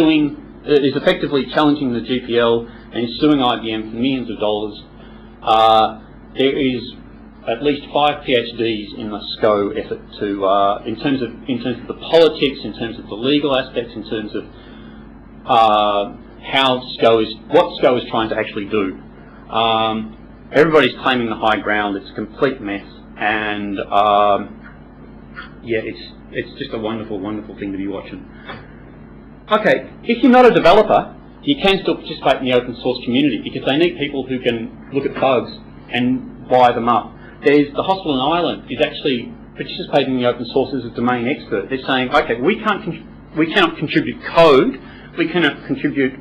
effectively challenging the GPL and is suing IBM for millions of dollars. There is at least 5 PhDs in the SCO effort to, in terms of the politics, in terms of the legal aspects, in terms of what SCO is trying to actually do. Everybody's claiming the high ground. It's a complete mess, and it's just a wonderful, wonderful thing to be watching. Okay, if you're not a developer, you can still participate in the open source community because they need people who can look at bugs and wire them up. There's the hospital in Ireland is actually participating in the open source as a domain expert. They're saying, okay, we cannot contribute code, we cannot contribute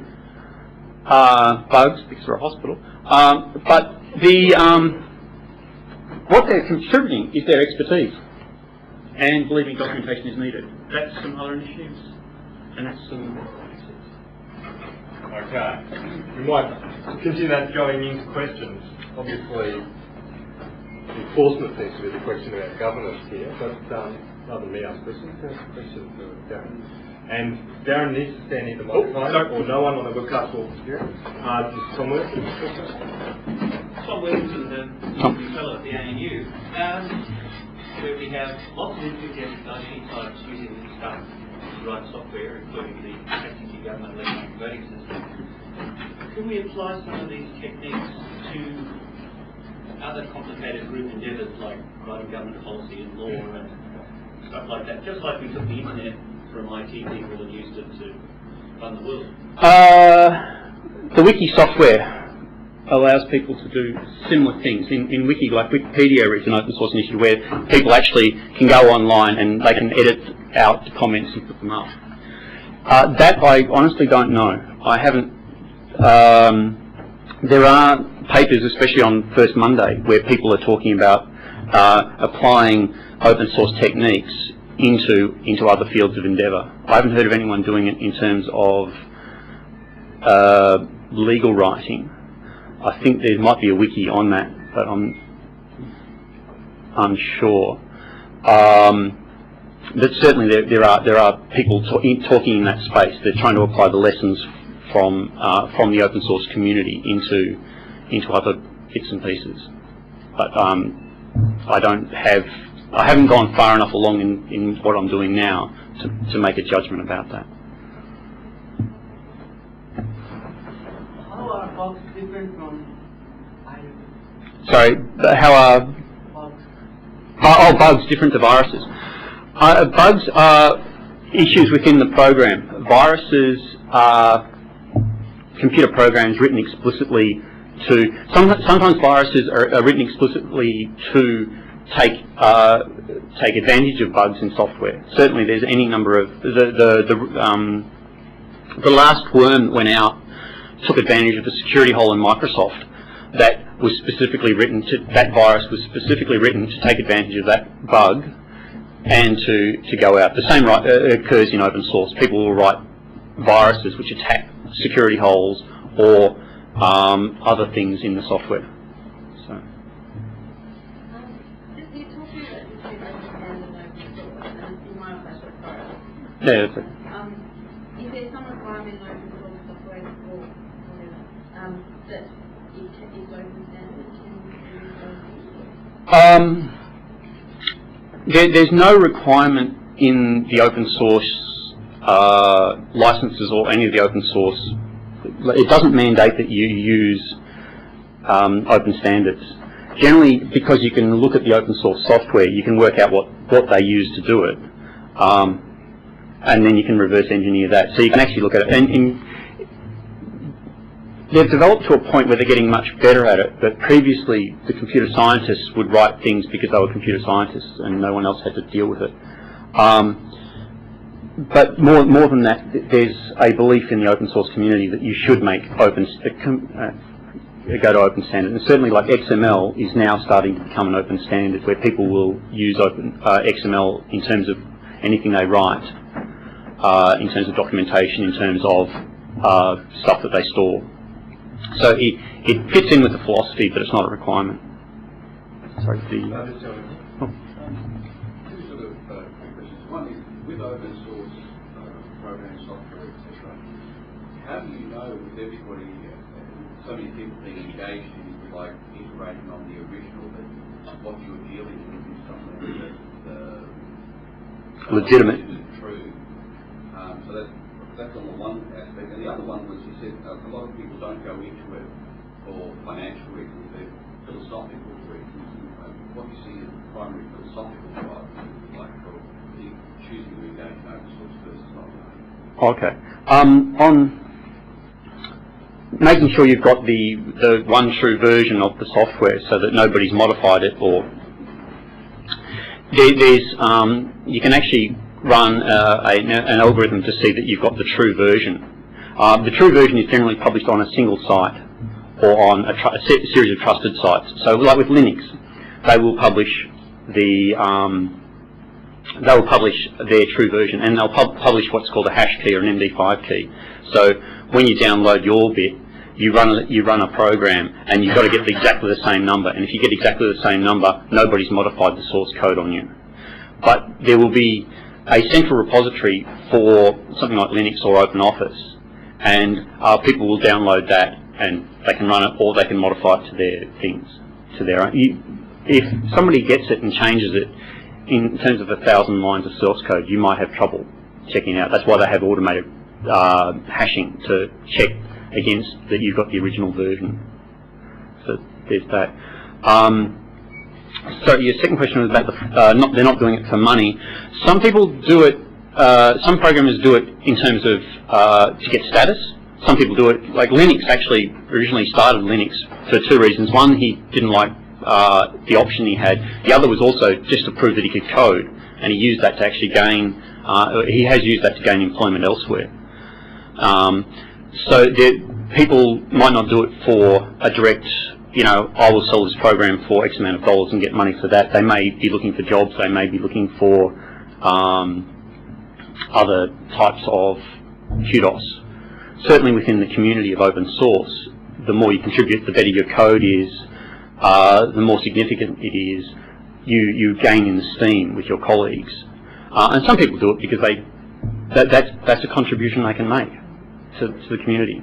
bugs because we're a hospital, but what they're contributing is their expertise, and believe me, documentation is needed. That's some other initiatives, and that's some. Okay, we might continue that going into questions. Obviously, enforcement seems to be the question about governance here, but rather than me ask questions, questions for Darren. And Darren needs to stand near the microphone, or no one on the webcast will hear it. Just Tom Wilson. Tom Wilson, the fellow at the ANU, where we have lots of enthusiastic IT types using this stuff to write software, including the ACT government electronic voting system. Can we apply some of these techniques to other complicated group endeavours like writing government policy and law and stuff like that, just like we took the internet from IT people and used it to run the world? The wiki software allows people to do similar things. In Wiki, like Wikipedia is an open source initiative where people actually can go online and they can edit out the comments and put them up. That I honestly don't know. I haven't. There are papers, especially on First Monday, where people are talking about applying open source techniques into other fields of endeavour. I haven't heard of anyone doing it in terms of legal writing. I think there might be a wiki on that, but I'm unsure. But certainly there are people talking in that space. They're trying to apply the lessons from the open source community into other bits and pieces. But I haven't gone far enough along in what I'm doing now to make a judgment about that. How are bugs different from viruses? Sorry, how are Bugs. bugs different to viruses? Bugs are issues within the program. Viruses are computer programs written explicitly to. Sometimes viruses are written explicitly to take advantage of bugs in software. Certainly, there's any number of the last worm went out, took advantage of a security hole in Microsoft that was specifically written to. That virus was specifically written to take advantage of that bug and to go out. The same occurs in open source. People will write viruses which attack security holes or other things in the software. So. You're talking about this being understand and open source, and in my opinion, Yeah, that's it. is there some requirement in open source software or whatever that it is open standard? There's no requirement in the open source licenses or any of the open source. It doesn't mandate that you use open standards. Generally, because you can look at the open source software, you can work out what they use to do it, and then you can reverse engineer that. So you can actually look at it. And they've developed to a point where they're getting much better at it, but previously the computer scientists would write things because they were computer scientists and no one else had to deal with it. But more than that, there's a belief in the open source community that you should make go to open standard. And certainly like XML is now starting to become an open standard where people will use XML in terms of anything they write, in terms of documentation, in terms of stuff that they store. So it fits in with the philosophy, but it's not a requirement. Sorry, Two sort of quick questions. One is, with open source program software, etc., how do you know with everybody, so many people being engaged in, like, iterating on the original, that what you're dealing with is something that's legitimate. True. So that's on the one aspect. And the other one was, you said a lot of people don't go into it for financial reasons, they're philosophical reasons. What you see is the primary philosophical drive, like for choosing to engage in open source versus not. Okay. On making sure you've got the one true version of the software so that nobody's modified it, or there's you can actually run an algorithm to see that you've got the true version. The true version is generally published on a single site or on a series of trusted sites. So, like with Linux, they will publish their true version, and they'll publish what's called a hash key or an MD5 key. So, when you download your bit, you run a program, and you've got to get exactly the same number. And if you get exactly the same number, nobody's modified the source code on you. But there will be a central repository for something like Linux or OpenOffice, and people will download that, and they can run it, or they can modify it to their things, to their own. If somebody gets it and changes it in terms of 1,000 lines of source code, you might have trouble checking out. That's why they have automated hashing to check against that you've got the original version. So there's that. So your second question was about they're not doing it for money. Some people do it. Some programmers do it in terms of to get status. some people do it, like Linux actually originally started Linux for two reasons. One, he didn't like the option he had. The other was also just to prove that he could code, and he used that to actually gain, he has used that to gain employment elsewhere. So people might not do it for a direct, you know, I will sell this program for X amount of dollars and get money for that. They may be looking for jobs, they may be looking for other types of kudos. Certainly within the community of open source, the more you contribute, the better your code is, the more significant it is, you gain in esteem with your colleagues. And some people do it because that's a contribution they can make to the community.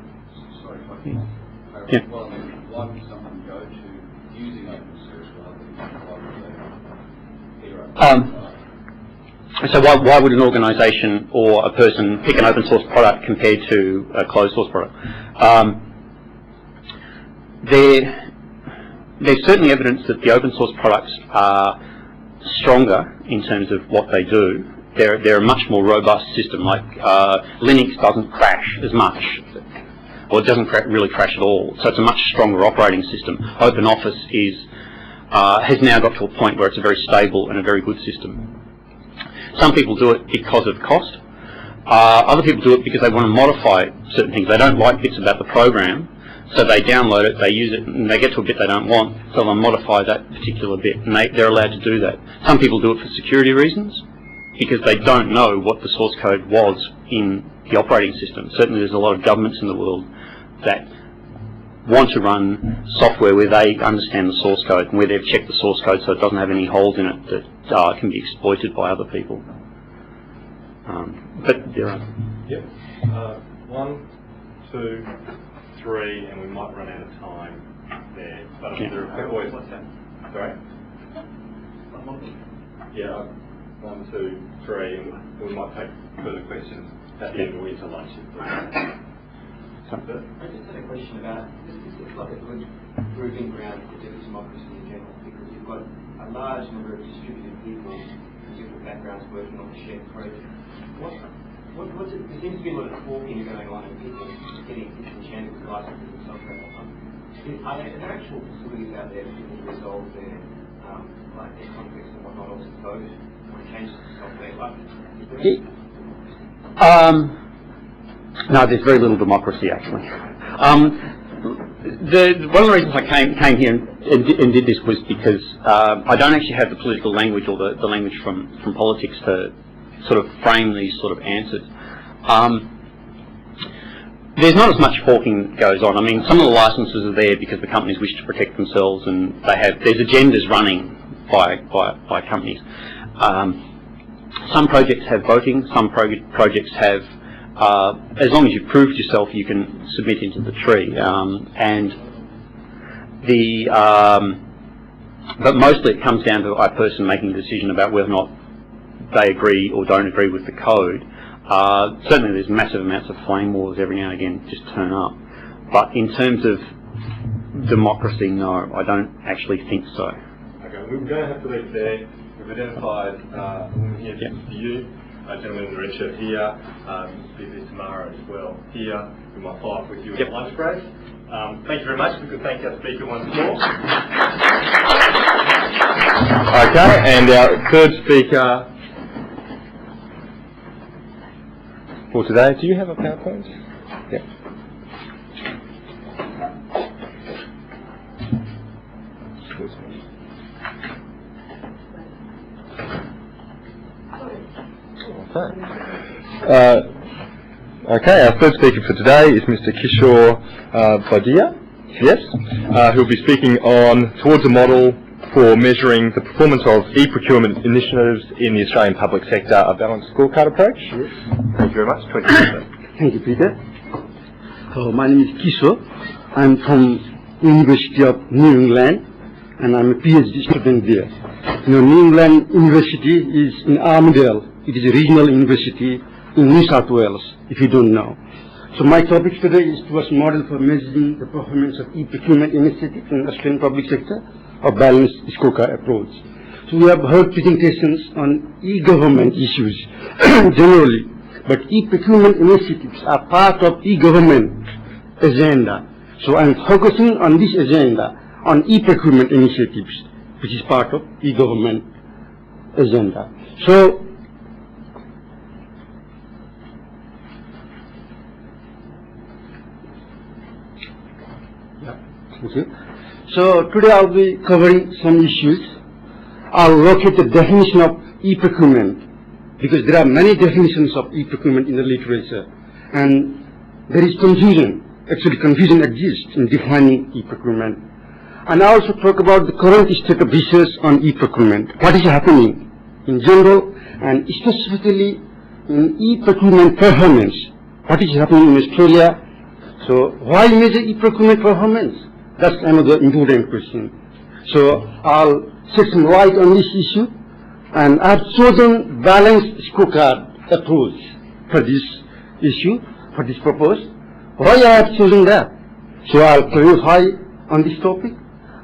Sorry, if I can clarify. Yeah. Well, why would someone go to using open source rather than So why would an organisation or a person pick an open source product compared to a closed source product? There's certainly evidence that the open source products are stronger in terms of what they do. They're a much more robust system. Like Linux doesn't crash as much, or it doesn't really crash at all. So it's a much stronger operating system. OpenOffice has now got to a point where it's a very stable and a very good system. Some people do it because of cost. Other people do it because they want to modify certain things. They don't like bits about the program, so they download it, they use it, and they get to a bit they don't want, so they'll modify that particular bit, and they're allowed to do that. Some people do it for security reasons, because they don't know what the source code was in the operating system. Certainly there's a lot of governments in the world that want to run software where they understand the source code and where they've checked the source code so it doesn't have any holes in it that can be exploited by other people. But there are... Yep. 1, 2, 3, and we might run out of time there. But there are always... What's that? Sorry? Yeah. 1, 2, 3, and we might take further questions at the end or into lunch. I just had a question about, this looks like a good proving ground for democracy in general, because you've got a large number of distributed people from different backgrounds working on the shared project. There seems to be a lot of talking going on and people getting disenchanted with licenses and software. Are there actual facilities out there that can resolve their conflicts and whatnot, also vote or change the software? No, there's very little democracy actually. One of the reasons I came here and did this was because I don't actually have the political language or the language from politics to sort of frame these sort of answers. There's not as much forking that goes on. I mean, some of the licenses are there because the companies wish to protect themselves, and there's agendas running by companies. Some projects have voting. Some projects have, as long as you've proved yourself, you can submit into the tree. But mostly it comes down to a person making a decision about whether or not they agree or don't agree with the code. Certainly there's massive amounts of flame wars every now and again just turn up. But in terms of democracy, no, I don't actually think so. Okay, we're going to have to leave there. We've identified a woman here for you, a gentleman in the red shirt here, be there tomorrow as well here. We might follow up with you at lunch break. Thank you very much. We could thank our speaker once more. Okay, and our third speaker for today. Do you have a PowerPoint? Yeah. Okay, our third speaker for today is Mr. Kishor Vaidya, yes, who'll be speaking on towards a model for measuring the performance of e-procurement initiatives in the Australian public sector, a balanced scorecard approach. Yes. Thank you very much. Thank you, Peter. My name is Kishor. I'm from University of New England, and I'm a PhD student there. New England University is in Armidale. It is a regional university in New South Wales, if you don't know. So my topic today is towards model for measuring the performance of e-procurement initiatives in the Australian public sector, a balanced scorecard approach. So we have heard presentations on e-government issues generally, but e-procurement initiatives are part of e-government agenda. So I'm focusing on this agenda, on e-procurement initiatives, which is part of e-government agenda. So, okay. So today I'll be covering some issues. I'll look at the definition of e-procurement, because there are many definitions of e-procurement in the literature, and there is confusion. Actually, confusion exists in defining e-procurement. And I also talk about the current state of research on e-procurement. What is happening in general, and specifically in e-procurement performance. What is happening in Australia? So why measure e-procurement performance? That's another important question. So I'll shed some light on this issue, and I've chosen balanced scorecard approach for this issue, for this purpose. Why I have chosen that? So I'll clarify on this topic,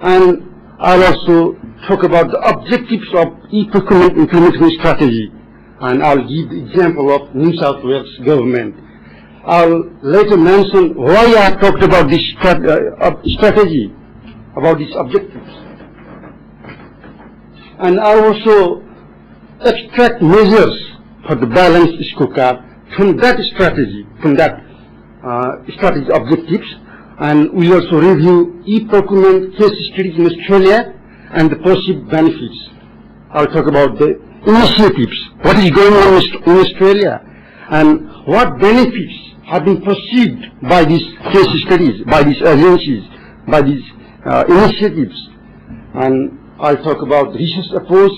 and I'll also talk about the objectives of e-procurement implementation strategy, and I'll give the example of New South Wales government. I'll later mention why I have talked about this strategy, about these objectives. And I'll also extract measures for the balanced scorecard from that strategy, strategy objectives, and we'll also review e-procurement case studies in Australia and the perceived benefits. I'll talk about the initiatives, what is going on in Australia, and what benefits have been perceived by these case studies, by these agencies, by these initiatives. And I'll talk about research approach,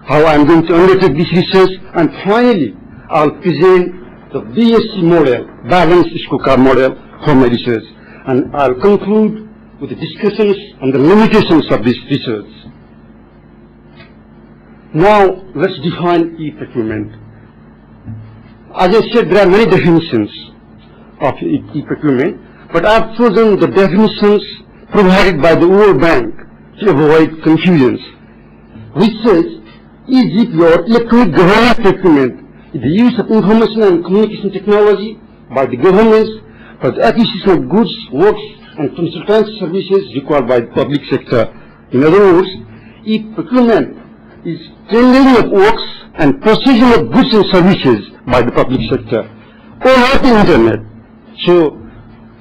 how I'm going to undertake this research, and finally I'll present the BSC model, balanced scorecard model for my research. And I'll conclude with the discussions on the limitations of this research. Now let's define e-procurement. As I said, there are many definitions of e-procurement, but I've chosen the definitions provided by the World Bank to avoid confusions, which says EGP, or electronic government procurement, is the use of information and communication technology by the governments for the acquisition of goods, works, and consultancy services required by the public sector. In other words, e-procurement is tendering of works and purchasing of goods and services by the public sector, or not the internet. So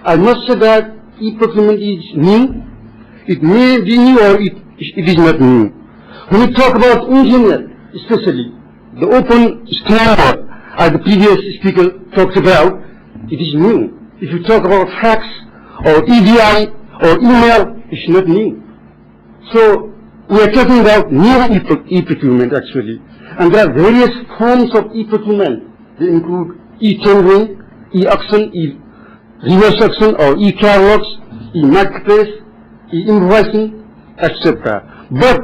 I must say that e-procurement is new. It may be new, or it is not new. When we talk about internet, especially the open standard, as the previous speaker talked about, it is new. If you talk about fax or EDI or email, it's not new. So we are talking about new e-procurement actually. And there are various forms of e-procurement. They include e-tendering, e-auction, e-reverse auction, or e-catalogs, e-marketplace, e-invoicing, etc. But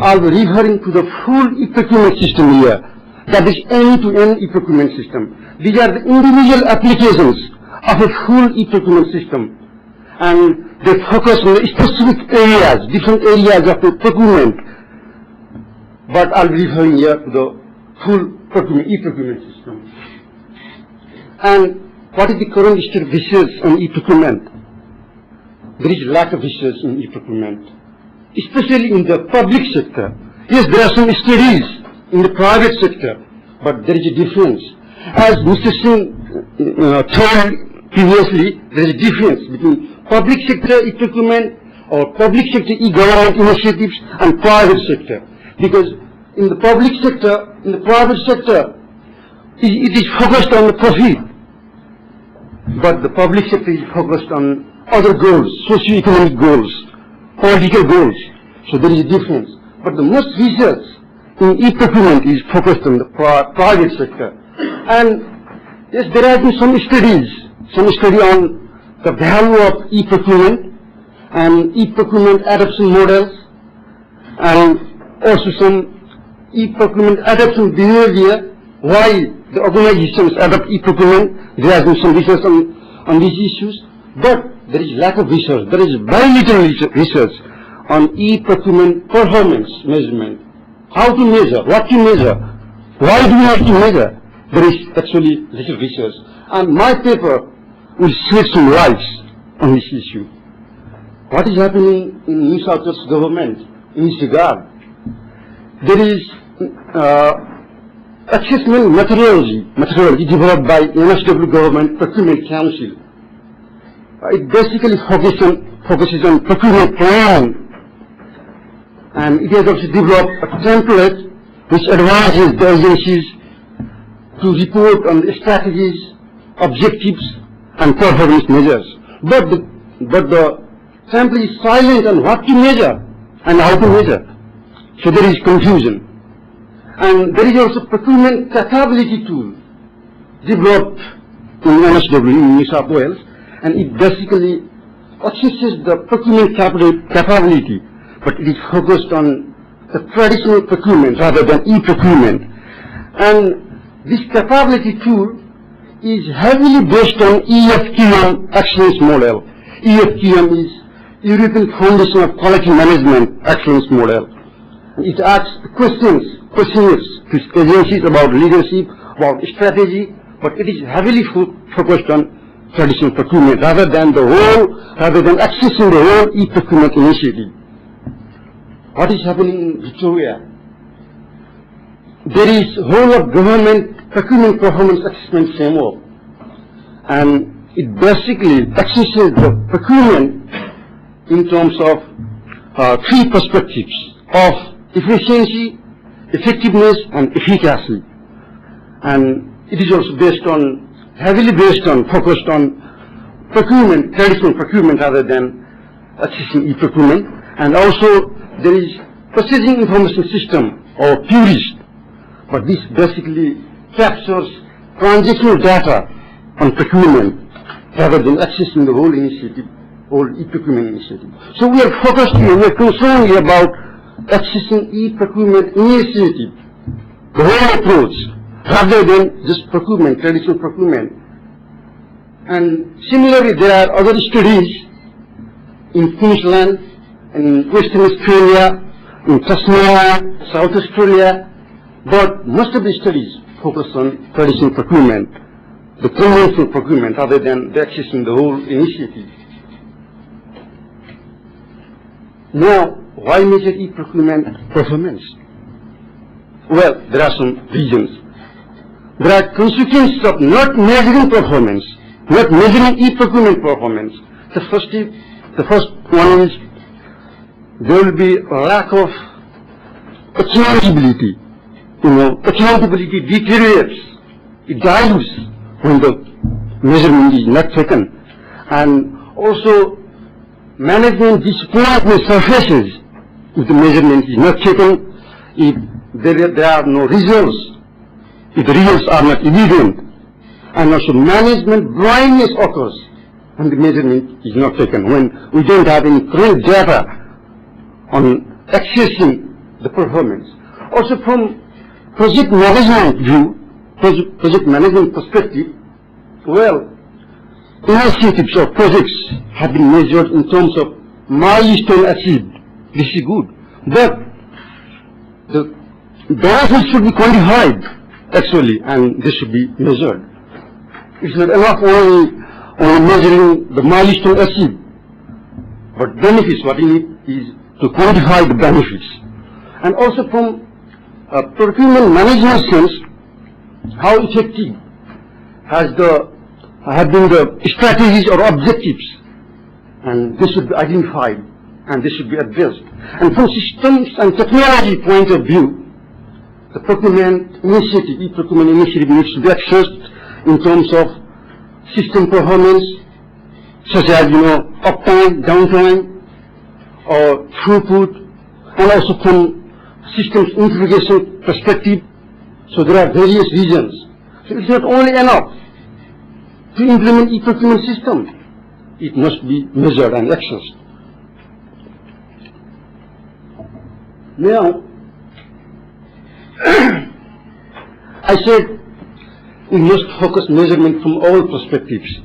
I'll be referring to the full e-procurement system here. That is end-to-end e-procurement system. These are the individual applications of a full e-procurement system. And they focus on the specific areas, different areas of the procurement. But I'll be referring here to the full e-procurement system. And what is the current state of research on e-procurement? There is lack of research in e-procurement, especially in the public sector. Yes, there are some studies in the private sector, but there is a difference. As Mr. Singh told previously, there is a difference between public sector e-procurement or public sector e-government initiatives and private sector. Because in the public sector, in the private sector, it is focused on the profit. But the public sector is focused on other goals, socio-economic goals, political goals. So there is a difference. But the most research in e-procurement is focused on the private sector. And yes, there have been some study on the value of e-procurement and e-procurement adoption models, and also some e-procurement adoption behavior, why the organizations adopt e-procurement. There has been some research on these issues, but there is lack of research. There is very little research on e-procurement performance measurement. How to measure, what to measure, why do we have to measure? There is actually little research. And my paper will shed some light on this issue. What is happening in New South Wales government in this regard? There is assessment methodology developed by NSW Government Procurement Council. It basically focuses on procurement plan, and it has also developed a template which advises the agencies to report on the strategies, objectives, and performance measures. But the template is silent on what to measure and how to measure. So there is confusion. And there is also procurement capability tool developed in NSW in New South Wales, and it basically assesses the procurement capability, but it is focused on the traditional procurement rather than e-procurement. And this capability tool is heavily based on E.F.M excellence model. E.F.M is European Foundation of Quality Management excellence model. It asks questionnaires to agencies about leadership, about strategy, but it is heavily focused on traditional procurement rather than accessing the whole e-procurement initiative. What is happening in Victoria? There is whole of government procurement performance assessment framework, and it basically assesses the procurement in terms of three perspectives of efficiency, effectiveness, and efficacy. And it is also heavily focused on procurement, traditional procurement rather than assessing e-procurement. And also there is purchasing information system or PURIST, but this basically captures transactional data on procurement rather than accessing the whole initiative, whole e-procurement initiative. So we are focused here, we are concerned here about accessing e-procurement initiative, the whole approach, rather than just procurement, traditional procurement. And similarly, there are other studies in Queensland, in Western Australia, in Tasmania, South Australia, but most of the studies focus on traditional procurement, the conventional procurement, rather than accessing the whole initiative. Now, why measure e-procurement performance? Well, there are some reasons. There are consequences of not measuring performance, not measuring e-procurement performance. The first one is there will be a lack of accountability. Accountability deteriorates. It dilutes when the measurement is not taken. And also, management disappointment surfaces if the measurement is not taken, if there are no results, if the results are not evident. And also management blindness occurs when the measurement is not taken, when we don't have any current data on accessing the performance. Also from project management view, project management perspective, well, initiatives or projects have been measured in terms of milestone achieved. This is good. But the benefits should be quantified, actually, and this should be measured. It's not enough only measuring the milestone achieved, but benefits, what you need is to quantify the benefits. And also from a procurement management sense, how effective have been the strategies or objectives, and this should be identified and this should be addressed. And from systems and technology point of view, the procurement initiative, e-procurement initiative needs to be assessed in terms of system performance, such as, uptime, downtime, or throughput, and also from systems integration perspective. So there are various reasons. So it's not only enough to implement e-procurement system. It must be measured and assessed. Now, I said we must focus measurement from all perspectives.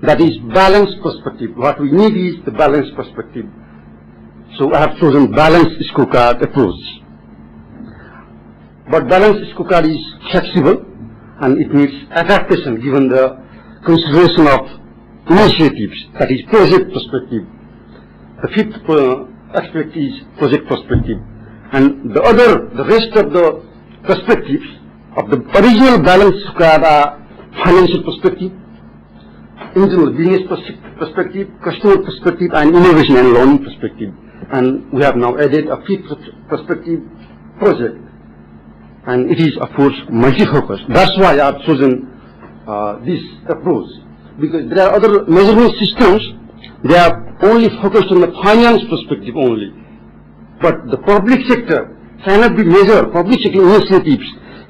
That is balanced perspective. What we need is the balanced perspective. So I have chosen balanced scorecard approach. But balanced scorecard is flexible and it needs adaptation given the consideration of initiatives, that is project perspective. The fifth aspect is project perspective. And the rest of the perspectives of the original balance squared are financial perspective, internal business perspective, customer perspective, and innovation and learning perspective. And we have now added a fifth perspective, project. And it is, of course, multi-focus. That's why I have chosen this approach. Because there are other measurement systems, they are only focused on the finance perspective only. But the public sector cannot be measured, public sector initiatives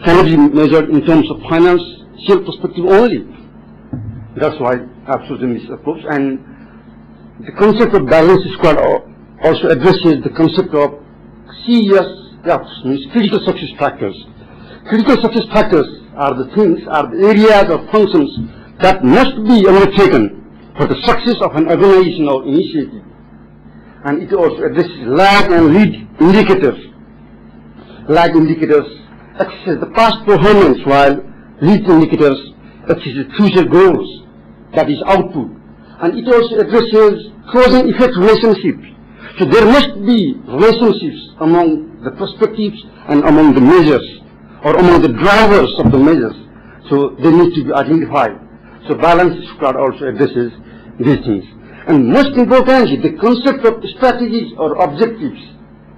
cannot be measured in terms of financial perspective only. That's why I've chosen this approach. And the concept of balance squared also addresses the concept of CSFs, means critical success factors. Critical success factors are the things, are the areas or functions that must be undertaken for the success of an organization or initiative. And it also addresses lag and lead indicators. Lag indicators assess the past performance, while lead indicators assess future goals, that is output. And it also addresses cause and effect relationships. So there must be relationships among the perspectives and among the measures, or among the drivers of the measures. So they need to be identified. So balance squared also addresses these things. And most importantly, the concept of strategies or objectives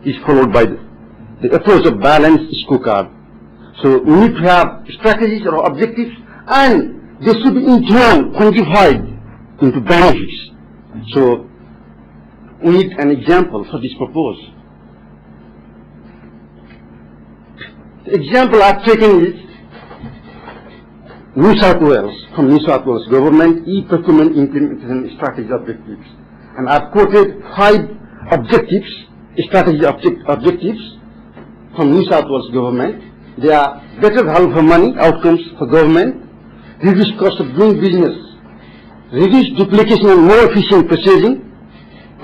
is followed by the approach of balanced scorecard. So we need to have strategies or objectives, and they should be in turn quantified into benefits. So we need an example for this purpose. The example I've taken is New South Wales, from New South Wales government, e-Procurement implementation strategy objectives. And I've quoted 5 objectives, strategy objectives from New South Wales government. They are better value for money, outcomes for government, reduced cost of doing business, reduced duplication and more efficient purchasing,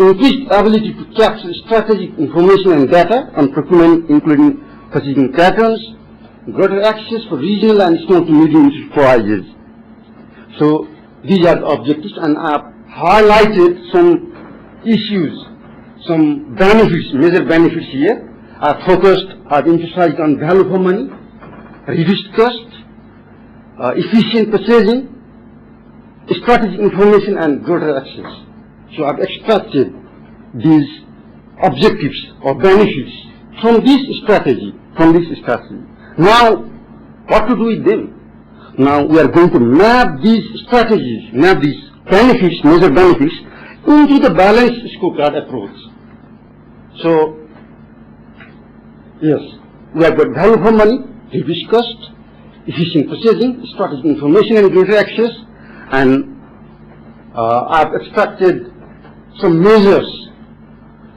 increased ability to capture strategic information and data on procurement, including purchasing patterns, greater access for regional and small to medium enterprises. So these are the objectives, and I've highlighted some issues, some benefits, major benefits here. I've emphasized on value for money, reduced cost, efficient purchasing, strategic information, and greater access. So I've extracted these objectives or benefits from this strategy, Now, what to do with them? Now we are going to map these strategies, map these benefits, major benefits, into the balanced scorecard approach. So, yes, we have got value for money, reduced cost, efficient purchasing, strategic information and greater access, and I've extracted some measures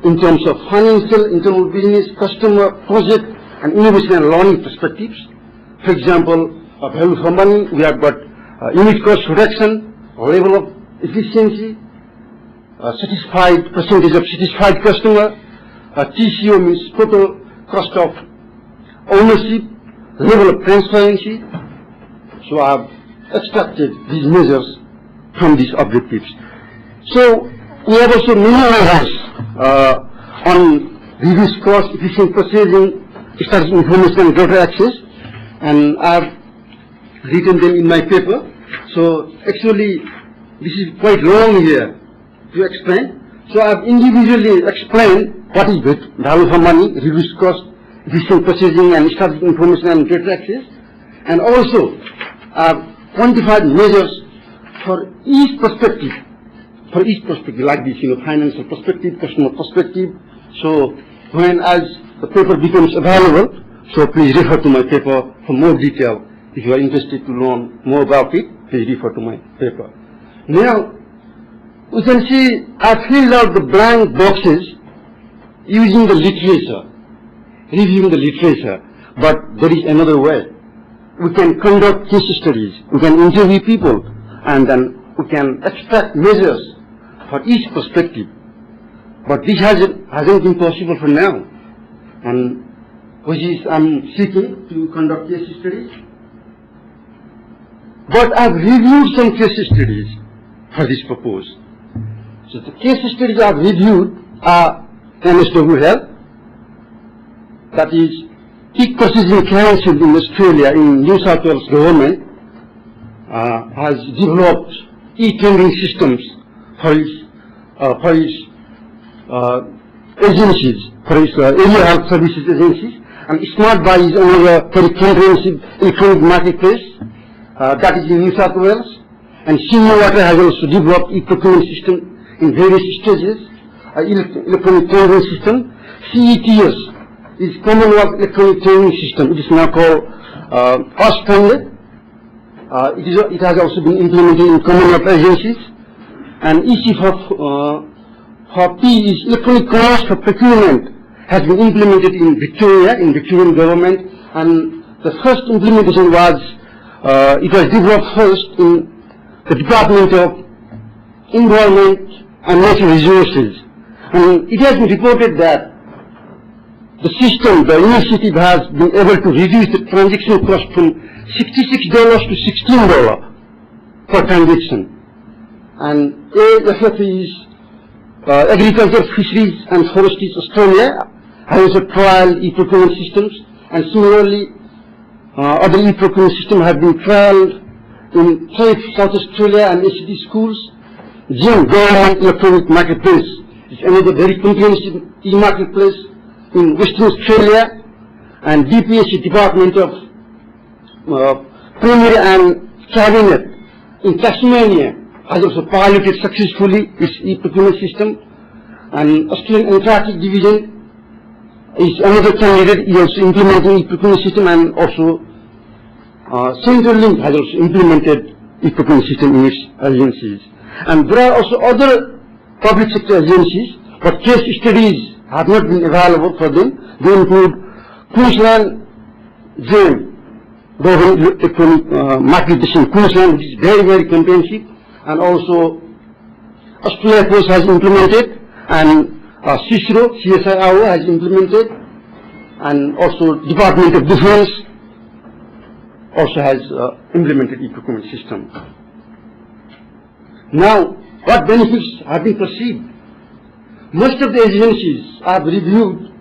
in terms of financial, internal business, customer, project, and innovation and learning perspectives. For example, value for money, we have got unit cost reduction, level of efficiency, percentage of satisfied customer, TCO means total cost of ownership, level of transparency. So I have extracted these measures from these objectives. So we have also numerous on reduced cost, efficient purchasing, strategic information and greater access, and I've written them in my paper. So actually this is quite long here to explain. So I've individually explained what is value for money, reduced cost, efficient purchasing and strategic information and greater access, and also I've quantified measures for each perspective, like this, financial perspective, customer perspective. So as the paper becomes available, so please refer to my paper for more detail. If you are interested to learn more about it, please refer to my paper. Now, you can see I filled out the blank boxes using the literature, reviewing the literature, but there is another way. We can conduct case studies, we can interview people, and then we can extract measures for each perspective. But this hasn't been possible for now, and which is I'm seeking to conduct case studies. But I've reviewed some case studies for this purpose. So the case studies I've reviewed are MSW Health, that is Peak Processing Council in Australia, in New South Wales government, has developed e-tendering systems for its agencies, for its area health services agencies, and Smart Buy is another very comprehensive electronic marketplace that is in New South Wales, and Singh has also developed e-procurement system in various stages, electronic tendering system. CETS is Commonwealth Electronic Tendering System. It is now called A.S.M. It has also been implemented in Commonwealth agencies. And EC for P is Electronic Commerce for Procurement, has been implemented in Victoria, in Victorian government, and the first implementation was, it was developed first in the Department of Environment and Natural Resources. And it has been reported that the system, the initiative has been able to reduce the transaction cost from $66 to $16 per transaction. And AFF is Agriculture, Fisheries and Forestry Australia has also trialed e-procurement systems, and similarly other e-procurement systems have been trialed in South Australia and ACT schools. Chen Government Electronic Marketplace is another very comprehensive e-marketplace in Western Australia, and DPSC Department of Premier and Cabinet in Tasmania has also piloted successfully its e-procurement system, and Australian Antarctic Division is another candidate, is also implementing e-procurement system, and also Central Link has also implemented e-procurement system in its agencies. And there are also other public sector agencies, but case studies have not been available for them. They include Queensland Zen Government Electronic Marketplace in Queensland, which is very, very comprehensive, and also Australia Post has implemented, and CSIRO has implemented, and also Department of Defence also has implemented e-procurement system. Now, what benefits have been perceived? Most of the agencies I've reviewed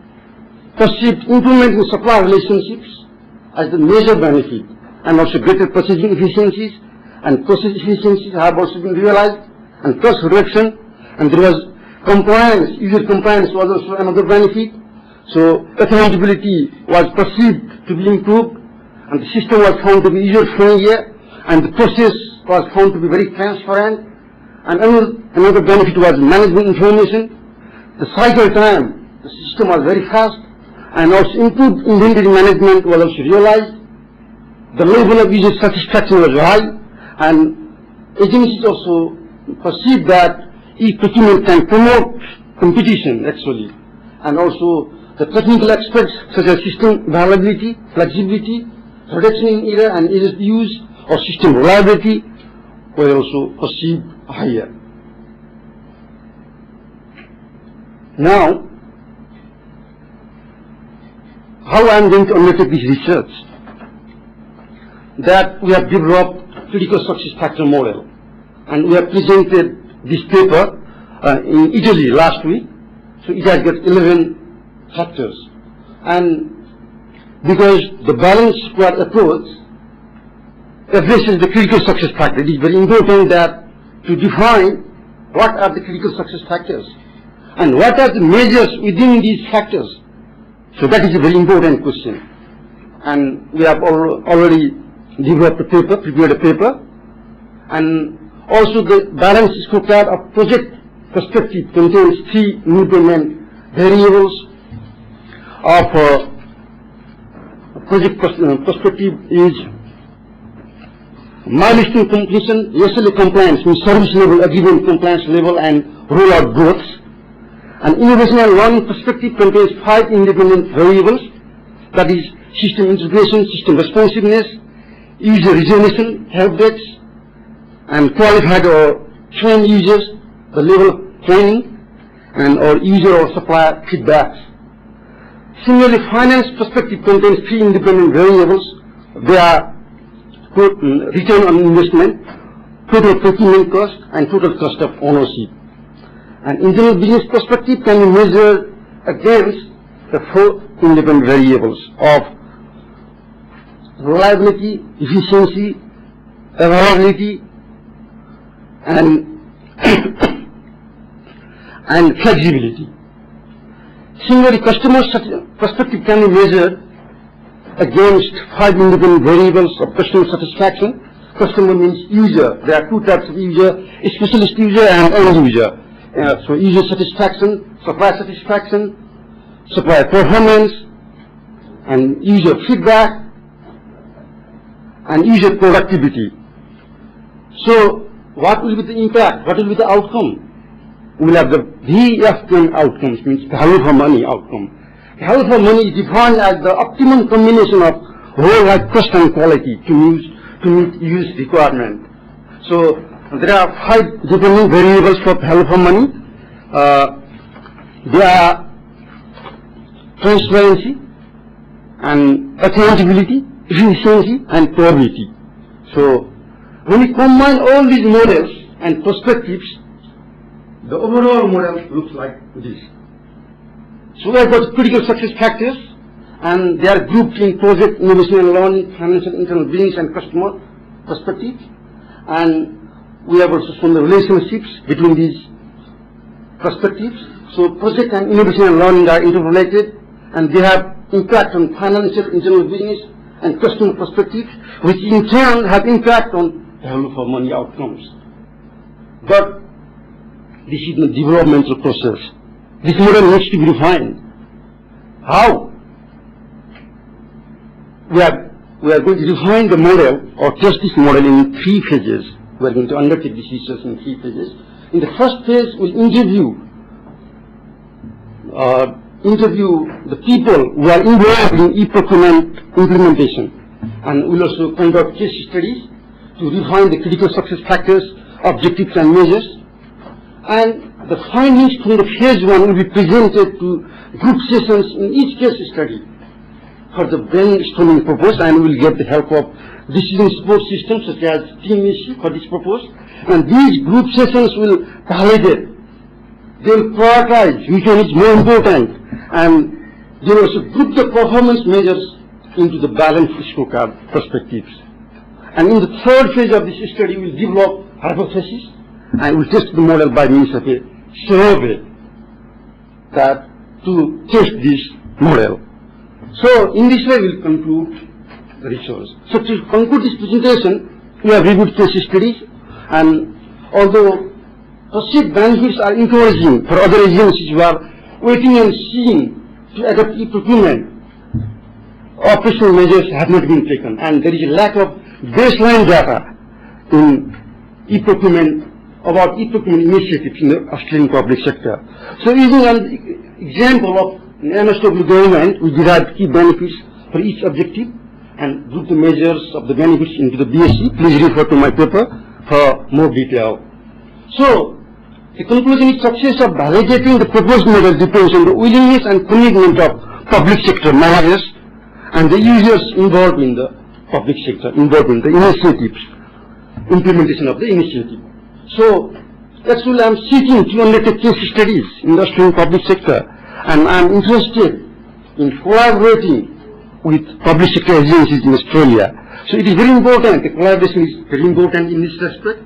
perceived improvement in supply relationships as the major benefit, and also greater purchasing efficiencies and process efficiencies have also been realized, and cost reduction, and there was compliance, user compliance was also another benefit. So accountability was perceived to be improved, and the system was found to be user-friendly, and the process was found to be very transparent. And another benefit was management information. The cycle time, the system was very fast, and also improved inventory management was also realized. The level of user satisfaction was high, and agencies also perceived that e-procurement can promote competition actually, and also the technical aspects such as system availability, flexibility, reduction in error and error use, or system reliability were also perceived higher. Now, how I am going to undertake this research? That we have developed critical success factor model, and we have presented this paper in Italy last week. So it has got 11 factors, and because the balanced squad approach addresses the critical success factor, it is very important that to define what are the critical success factors and what are the measures within these factors. So that is a very important question, and we have already developed a paper, prepared a paper, and also the balanced scorecard of project perspective contains 3 independent variables of project perspective is milestone completion, SLA compliance, means service level, agreement compliance level, and rollout growth. And innovation and learning perspective contains 5 independent variables, that is system integration, system responsiveness, user resolution, help decks, and qualified or trained users, the level of training, and or user or supplier feedbacks. Similarly, finance perspective contains 3 independent variables. They are return on investment, total procurement cost, and total cost of ownership. And internal business perspective can be measured against the 4 independent variables of reliability, efficiency, availability, and and flexibility. Similarly, customer perspective can be measured against 5 independent variables of customer satisfaction. Customer means user. There are 2 types of user: specialist user and end user. So user satisfaction, supplier satisfaction, supplier performance, and user feedback, and user productivity. So what will be the impact? What will be the outcome? We will have the VFM outcomes, means value for money outcome. Value for money is defined as the optimum combination of whole life cost and quality to meet use requirement. So there are 5 dependent variables for value for money. They are transparency and accountability, efficiency, and probability. So when we combine all these models and perspectives, the overall model looks like this. So we have got critical success factors, and they are grouped in project, innovation and learning, financial, internal business, and customer perspective. And we have also shown the relationships between these perspectives. So project and innovation and learning are interrelated, and they have impact on financial, internal business, and customer perspectives, which in turn have impact on value for money outcomes. But this is the developmental process. This model needs to be refined. How? We are going to refine the model or test this model in 3 phases. We are going to undertake this research in 3 phases. In the first phase, we'll interview the people who are involved in e-procurement implementation, and we'll also conduct case studies to refine the critical success factors, objectives, and measures. And the findings from the phase 1 will be presented to group sessions in each case study for the brainstorming purpose, and we will get the help of decision support systems such as Team issue for this purpose. And these group sessions will validate, they will prioritize which one is more important, and they will also group the performance measures into the balanced scorecard perspectives. And in the 3rd phase of this study, we will develop hypothesis, and we'll test the model by means of a survey to test this model. So in this way, we'll conclude the research. So to conclude this presentation, we have reviewed case studies, and although perceived benefits are encouraging for other agencies who are waiting and seeing to adopt e-procurement, operational measures have not been taken, and there is a lack of baseline data in e-procurement about e-procurement initiatives in the Australian public sector. So using an example of an MSW government, we derived key benefits for each objective and group the measures of the benefits into the BSc. Please refer to my paper for more detail. So the conclusion is success of validating the proposed model depends on the willingness and commitment of public sector managers and the users involved in the public sector, involved in the initiatives, implementation of the initiative. So actually I'm seeking to undertake case studies in the Australian public sector, and I'm interested in collaborating with public sector agencies in Australia. So it is very important, the collaboration is very important in this respect.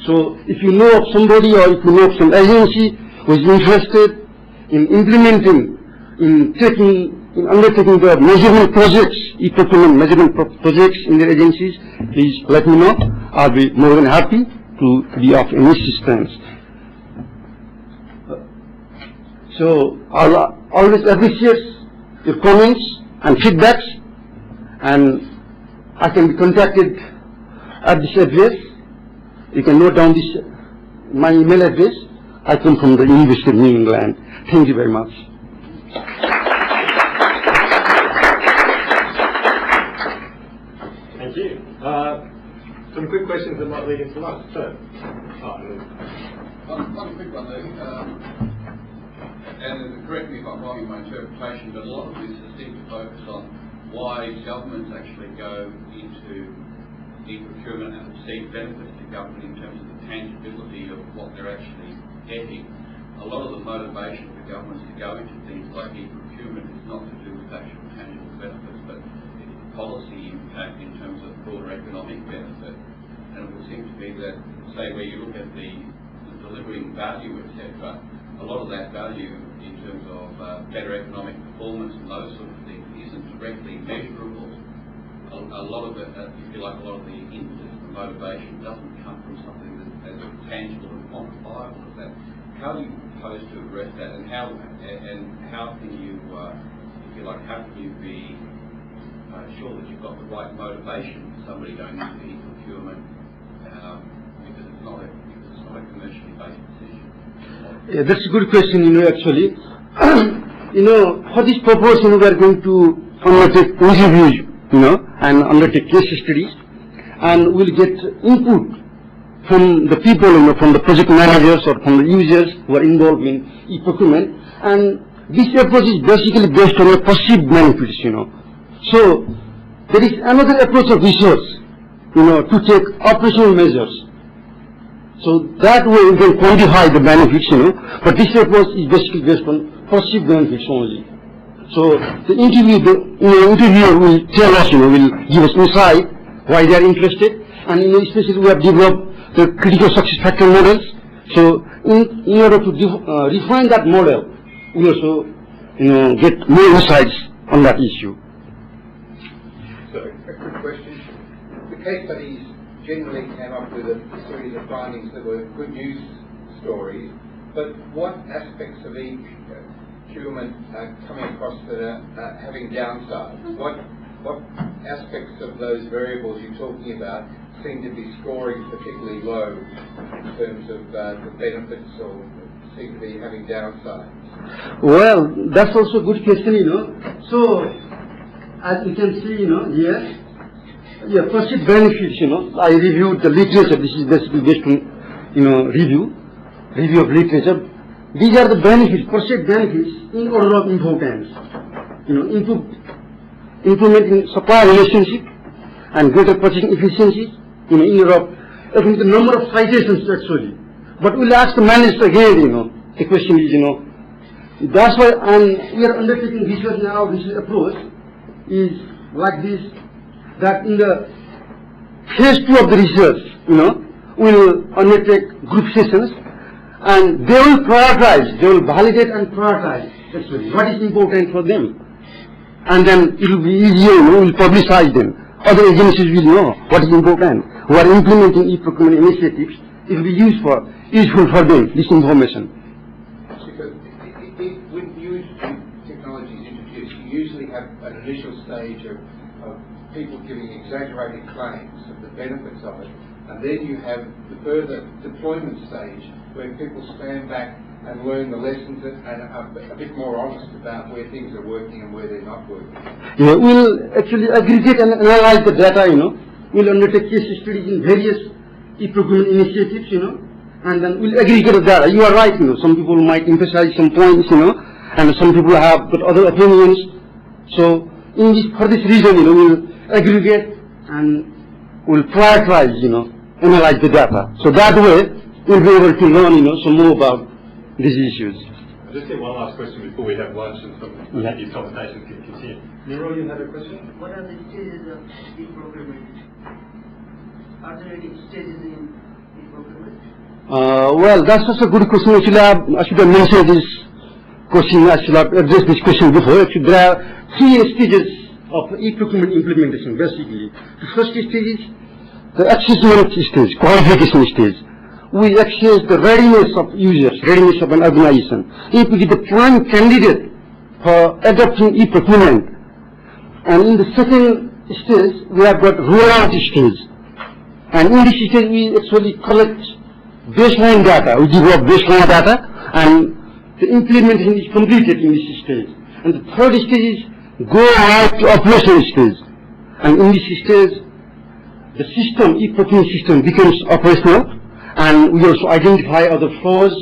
So if you know of somebody or if you know of some agency who is interested in implementing, in undertaking the measurement projects, e-procurement measurement projects in their agencies, please let me know. I'll be more than happy to be of any assistance. So I'll always appreciate your comments and feedbacks, and I can be contacted at this address. You can note down this, my email address. I come from the University of New England. Thank you very much. Thank you. Some quick questions that might lead into lunch. So, one quick one there. And correct me if I'm wrong in my interpretation, but a lot of this seems to focus on why governments actually go into e-procurement and perceived benefits to government in terms of the tangibility of what they're actually getting. A lot of the motivation for governments to go into things like e-procurement is not to do with actual tangible benefits, but policy impact in terms of broader economic benefit. And it would seem to me that, say, where you look at the delivering value, etc., a lot of that value in terms of better economic performance and those sort of things isn't directly measurable. A lot of it, if you like, a lot of the impetus, the motivation doesn't come from something that's as tangible and quantifiable as that. How do you propose to address that, and how can you, if you like, how can you be sure that you've got the right motivation for somebody going into e-procurement because it's not a commercially based decision? Yeah, that's a good question, actually. For this purpose, we are going to undertake interviews, and undertake case studies, and we'll get input from the people, from the project managers or from the users who are involved in e-procurement. And this approach is basically based on a perceived benefits, So there is another approach of research, to take operational measures. So that way we can quantify the benefits, but this approach is basically based on perceived benefits only. So the interviewer will tell us, will give us insight why they are interested, and especially we have developed the critical success factor models. So in order to refine that model, we also, get more insights on that issue. So a quick question. The case studies generally came up with a series of findings that were good news stories, but what aspects of e-procurement are coming across that are having downsides? What aspects of those variables you're talking about seem to be scoring particularly low in terms of the benefits, or seem to be having downsides? Well, that's also a good question, So, as you can see, here, perceived benefits, I reviewed the literature. This is basically based on, review of literature. These are the benefits, perceived benefits in order of importance. Improvement in supply relationship and greater purchasing efficiency, in order of, the number of citations actually. But we'll ask the manager again, the question is, that's why we are undertaking research now. This approach is like this, that in the phase 2 of the research, we'll undertake group sessions, and they will prioritize, they will validate and prioritize actually what is important for them. And then it will be easier, we'll publicize them. Other agencies will know what is important. Who are implementing e-procurement initiatives, it will be useful for them, this information. Because when new technology is introduced, you usually have an initial stage of people giving exaggerated claims of the benefits of it, and then you have the further deployment stage where people stand back and learn the lessons and are a bit more honest about where things are working and where they're not working. Yeah, we'll actually aggregate and analyze the data, We'll undertake case studies in various e-procurement initiatives, and then we'll aggregate the data. You are right, some people might emphasize some points, and some people have got other opinions. So for this reason, we'll aggregate and we'll prioritize, analyze the data. So that way, we'll be able to learn, some more about these issues. I'll just get one last question before we have lunch and these conversations can continue. Nero, you had a question? What are the stages of e-procurement? Are there any stages in e-procurement? Well, that's also a good question. Actually, I should have mentioned this question. I should have addressed this question before. Actually, there are 3 stages of e-procurement implementation, basically. The first stage is the assessment stage, qualification stage. We assess the readiness of users, readiness of an organization. If we get the prime candidate for adopting e-procurement. And in the second stage, we have got rollout stage. And in this stage, we actually collect baseline data. We develop baseline data, and the implementation is completed in this stage. And the third stage is go out to operation stage. And in this stage, the system, e-procurement system becomes operational, and we also identify other flaws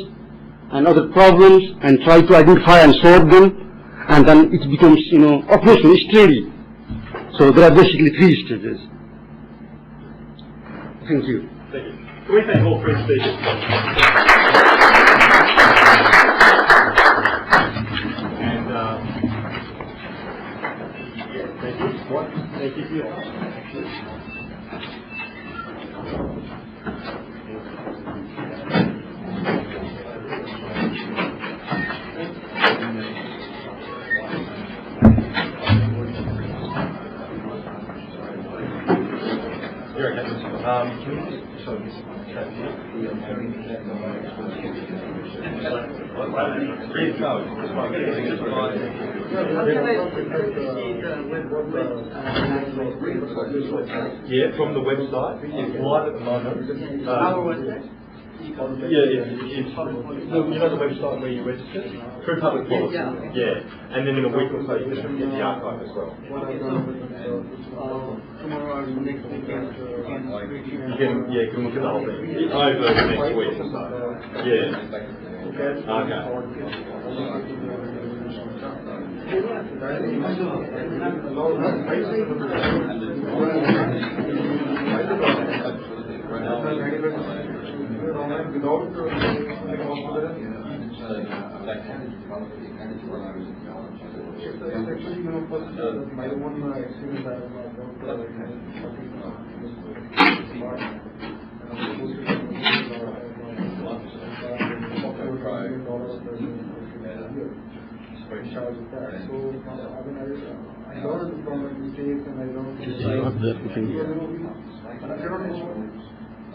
and other problems and try to identify and solve them, and then it becomes, operational, it's ready. So there are basically 3 stages. Thank you. Thank you. Can we thank all three speakers? And thank you. What? Thank you for your You're okay. Can we just show this chat here? Yeah, from the website. It's live at the moment. Our website? Yeah, it's you know the website where you register? Through public policy. Yeah. And then in a week or so you can get the archive as well. Tomorrow or next week, You can look at the whole thing. Over the next week or so. Yeah.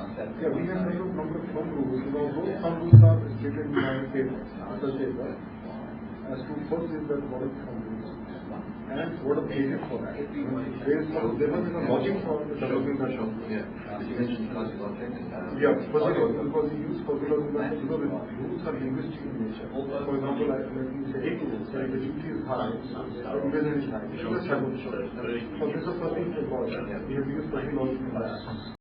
Yeah, we have a number of thumb rules. Those thumb rules are stated in my paper, as to first is that what are thumb rules and what are the basis for that. There must be a logic for developing that thumb rules. Yeah, because you use physiological because the rules are linguistic in nature. For example, let me say, like the duty is high, evasion is high. So this is the first thing to call. We have used physiology in that.